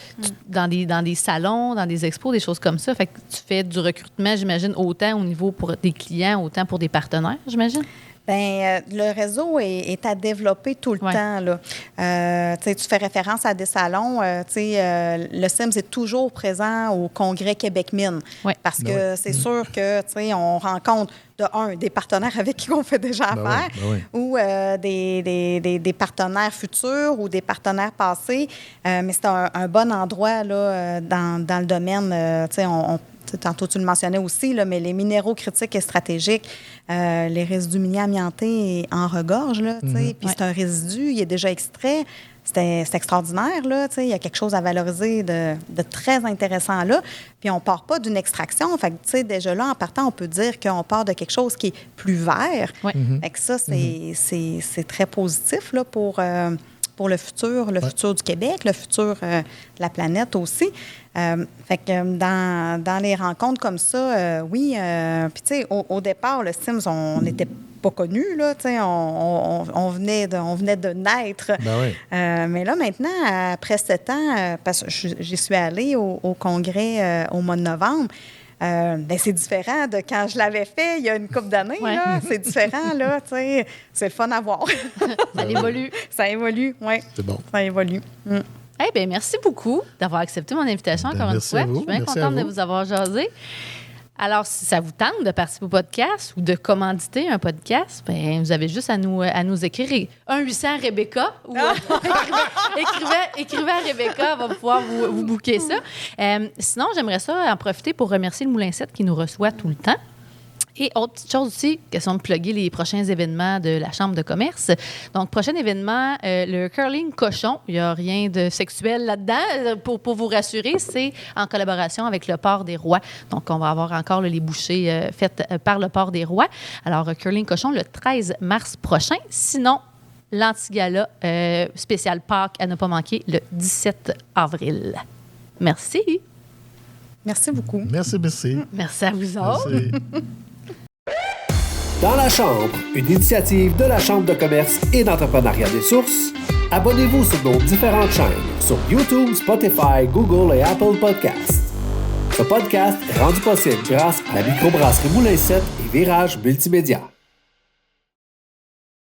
dans des salons, dans des expos, des choses comme ça. Fait que tu fais du recrutement, j'imagine, autant au niveau pour des clients, autant pour des partenaires, j'imagine. Bien, le réseau est à développer tout le temps. Là. Tu fais référence à des salons. Le SIMS est toujours présent au Congrès Québec Mine. Ouais. Parce que c'est sûr que on rencontre, des partenaires avec qui on fait déjà affaire ou des partenaires futurs ou des partenaires passés. Mais c'est un bon endroit là, dans le domaine. Tantôt, tu le mentionnais aussi, là, mais les minéraux critiques et stratégiques, les résidus miniers amiantés en regorge, là, puis c'est un résidu, il est déjà extrait. c'est extraordinaire, là. Il y a quelque chose à valoriser de très intéressant là. Puis on ne part pas d'une extraction. Fait que, déjà là, en partant, on peut dire qu'on part de quelque chose qui est plus vert. Oui. Fait que ça, c'est très positif là, pour le futur du Québec, le futur de la planète aussi. Fait que dans les rencontres comme ça, oui. Puis, tu sais, au départ, le Sims, on n'était pas connus, là. Tu sais, on venait de naître. Ben oui. Mais là, maintenant, après 7 ans, parce que j'y suis allée au congrès au mois de novembre, c'est différent de quand je l'avais fait il y a une couple d'années. Ouais. Là. C'est différent, là. Tu sais, c'est le fun à voir. Ça évolue. Ça évolue, oui. C'est bon. Ça évolue. Eh bien, merci beaucoup d'avoir accepté mon invitation encore une merci fois. à vous. Je suis bien Merci à contente de vous. vous avoir jasé. Alors, si ça vous tente de participer au podcast ou de commanditer un podcast, bien, vous avez juste à nous écrire. 1-800-REBECA ou écrivez à Rebecca, elle va pouvoir vous booker ça. Sinon, j'aimerais ça en profiter pour remercier le Moulin 7 qui nous reçoit tout le temps. Et autre petite chose aussi, question de plugger les prochains événements de la Chambre de commerce. Donc, prochain événement, le curling cochon. Il n'y a rien de sexuel là-dedans. Pour vous rassurer, c'est en collaboration avec le Port des Rois. Donc, on va avoir encore les bouchées faites par le Port des Rois. Alors, curling cochon le 13 mars prochain. Sinon, l'Antigala spécial Pâques à ne pas manquer le 17 avril. Merci. Merci beaucoup. Merci. Merci à vous autres. Merci. Dans la Chambre, une initiative de la Chambre de commerce et d'entrepreneuriat des sources. Abonnez-vous sur nos différentes chaînes sur YouTube, Spotify, Google et Apple Podcasts. Ce podcast est rendu possible grâce à la microbrasserie Moulin 7 et Virage Multimédia.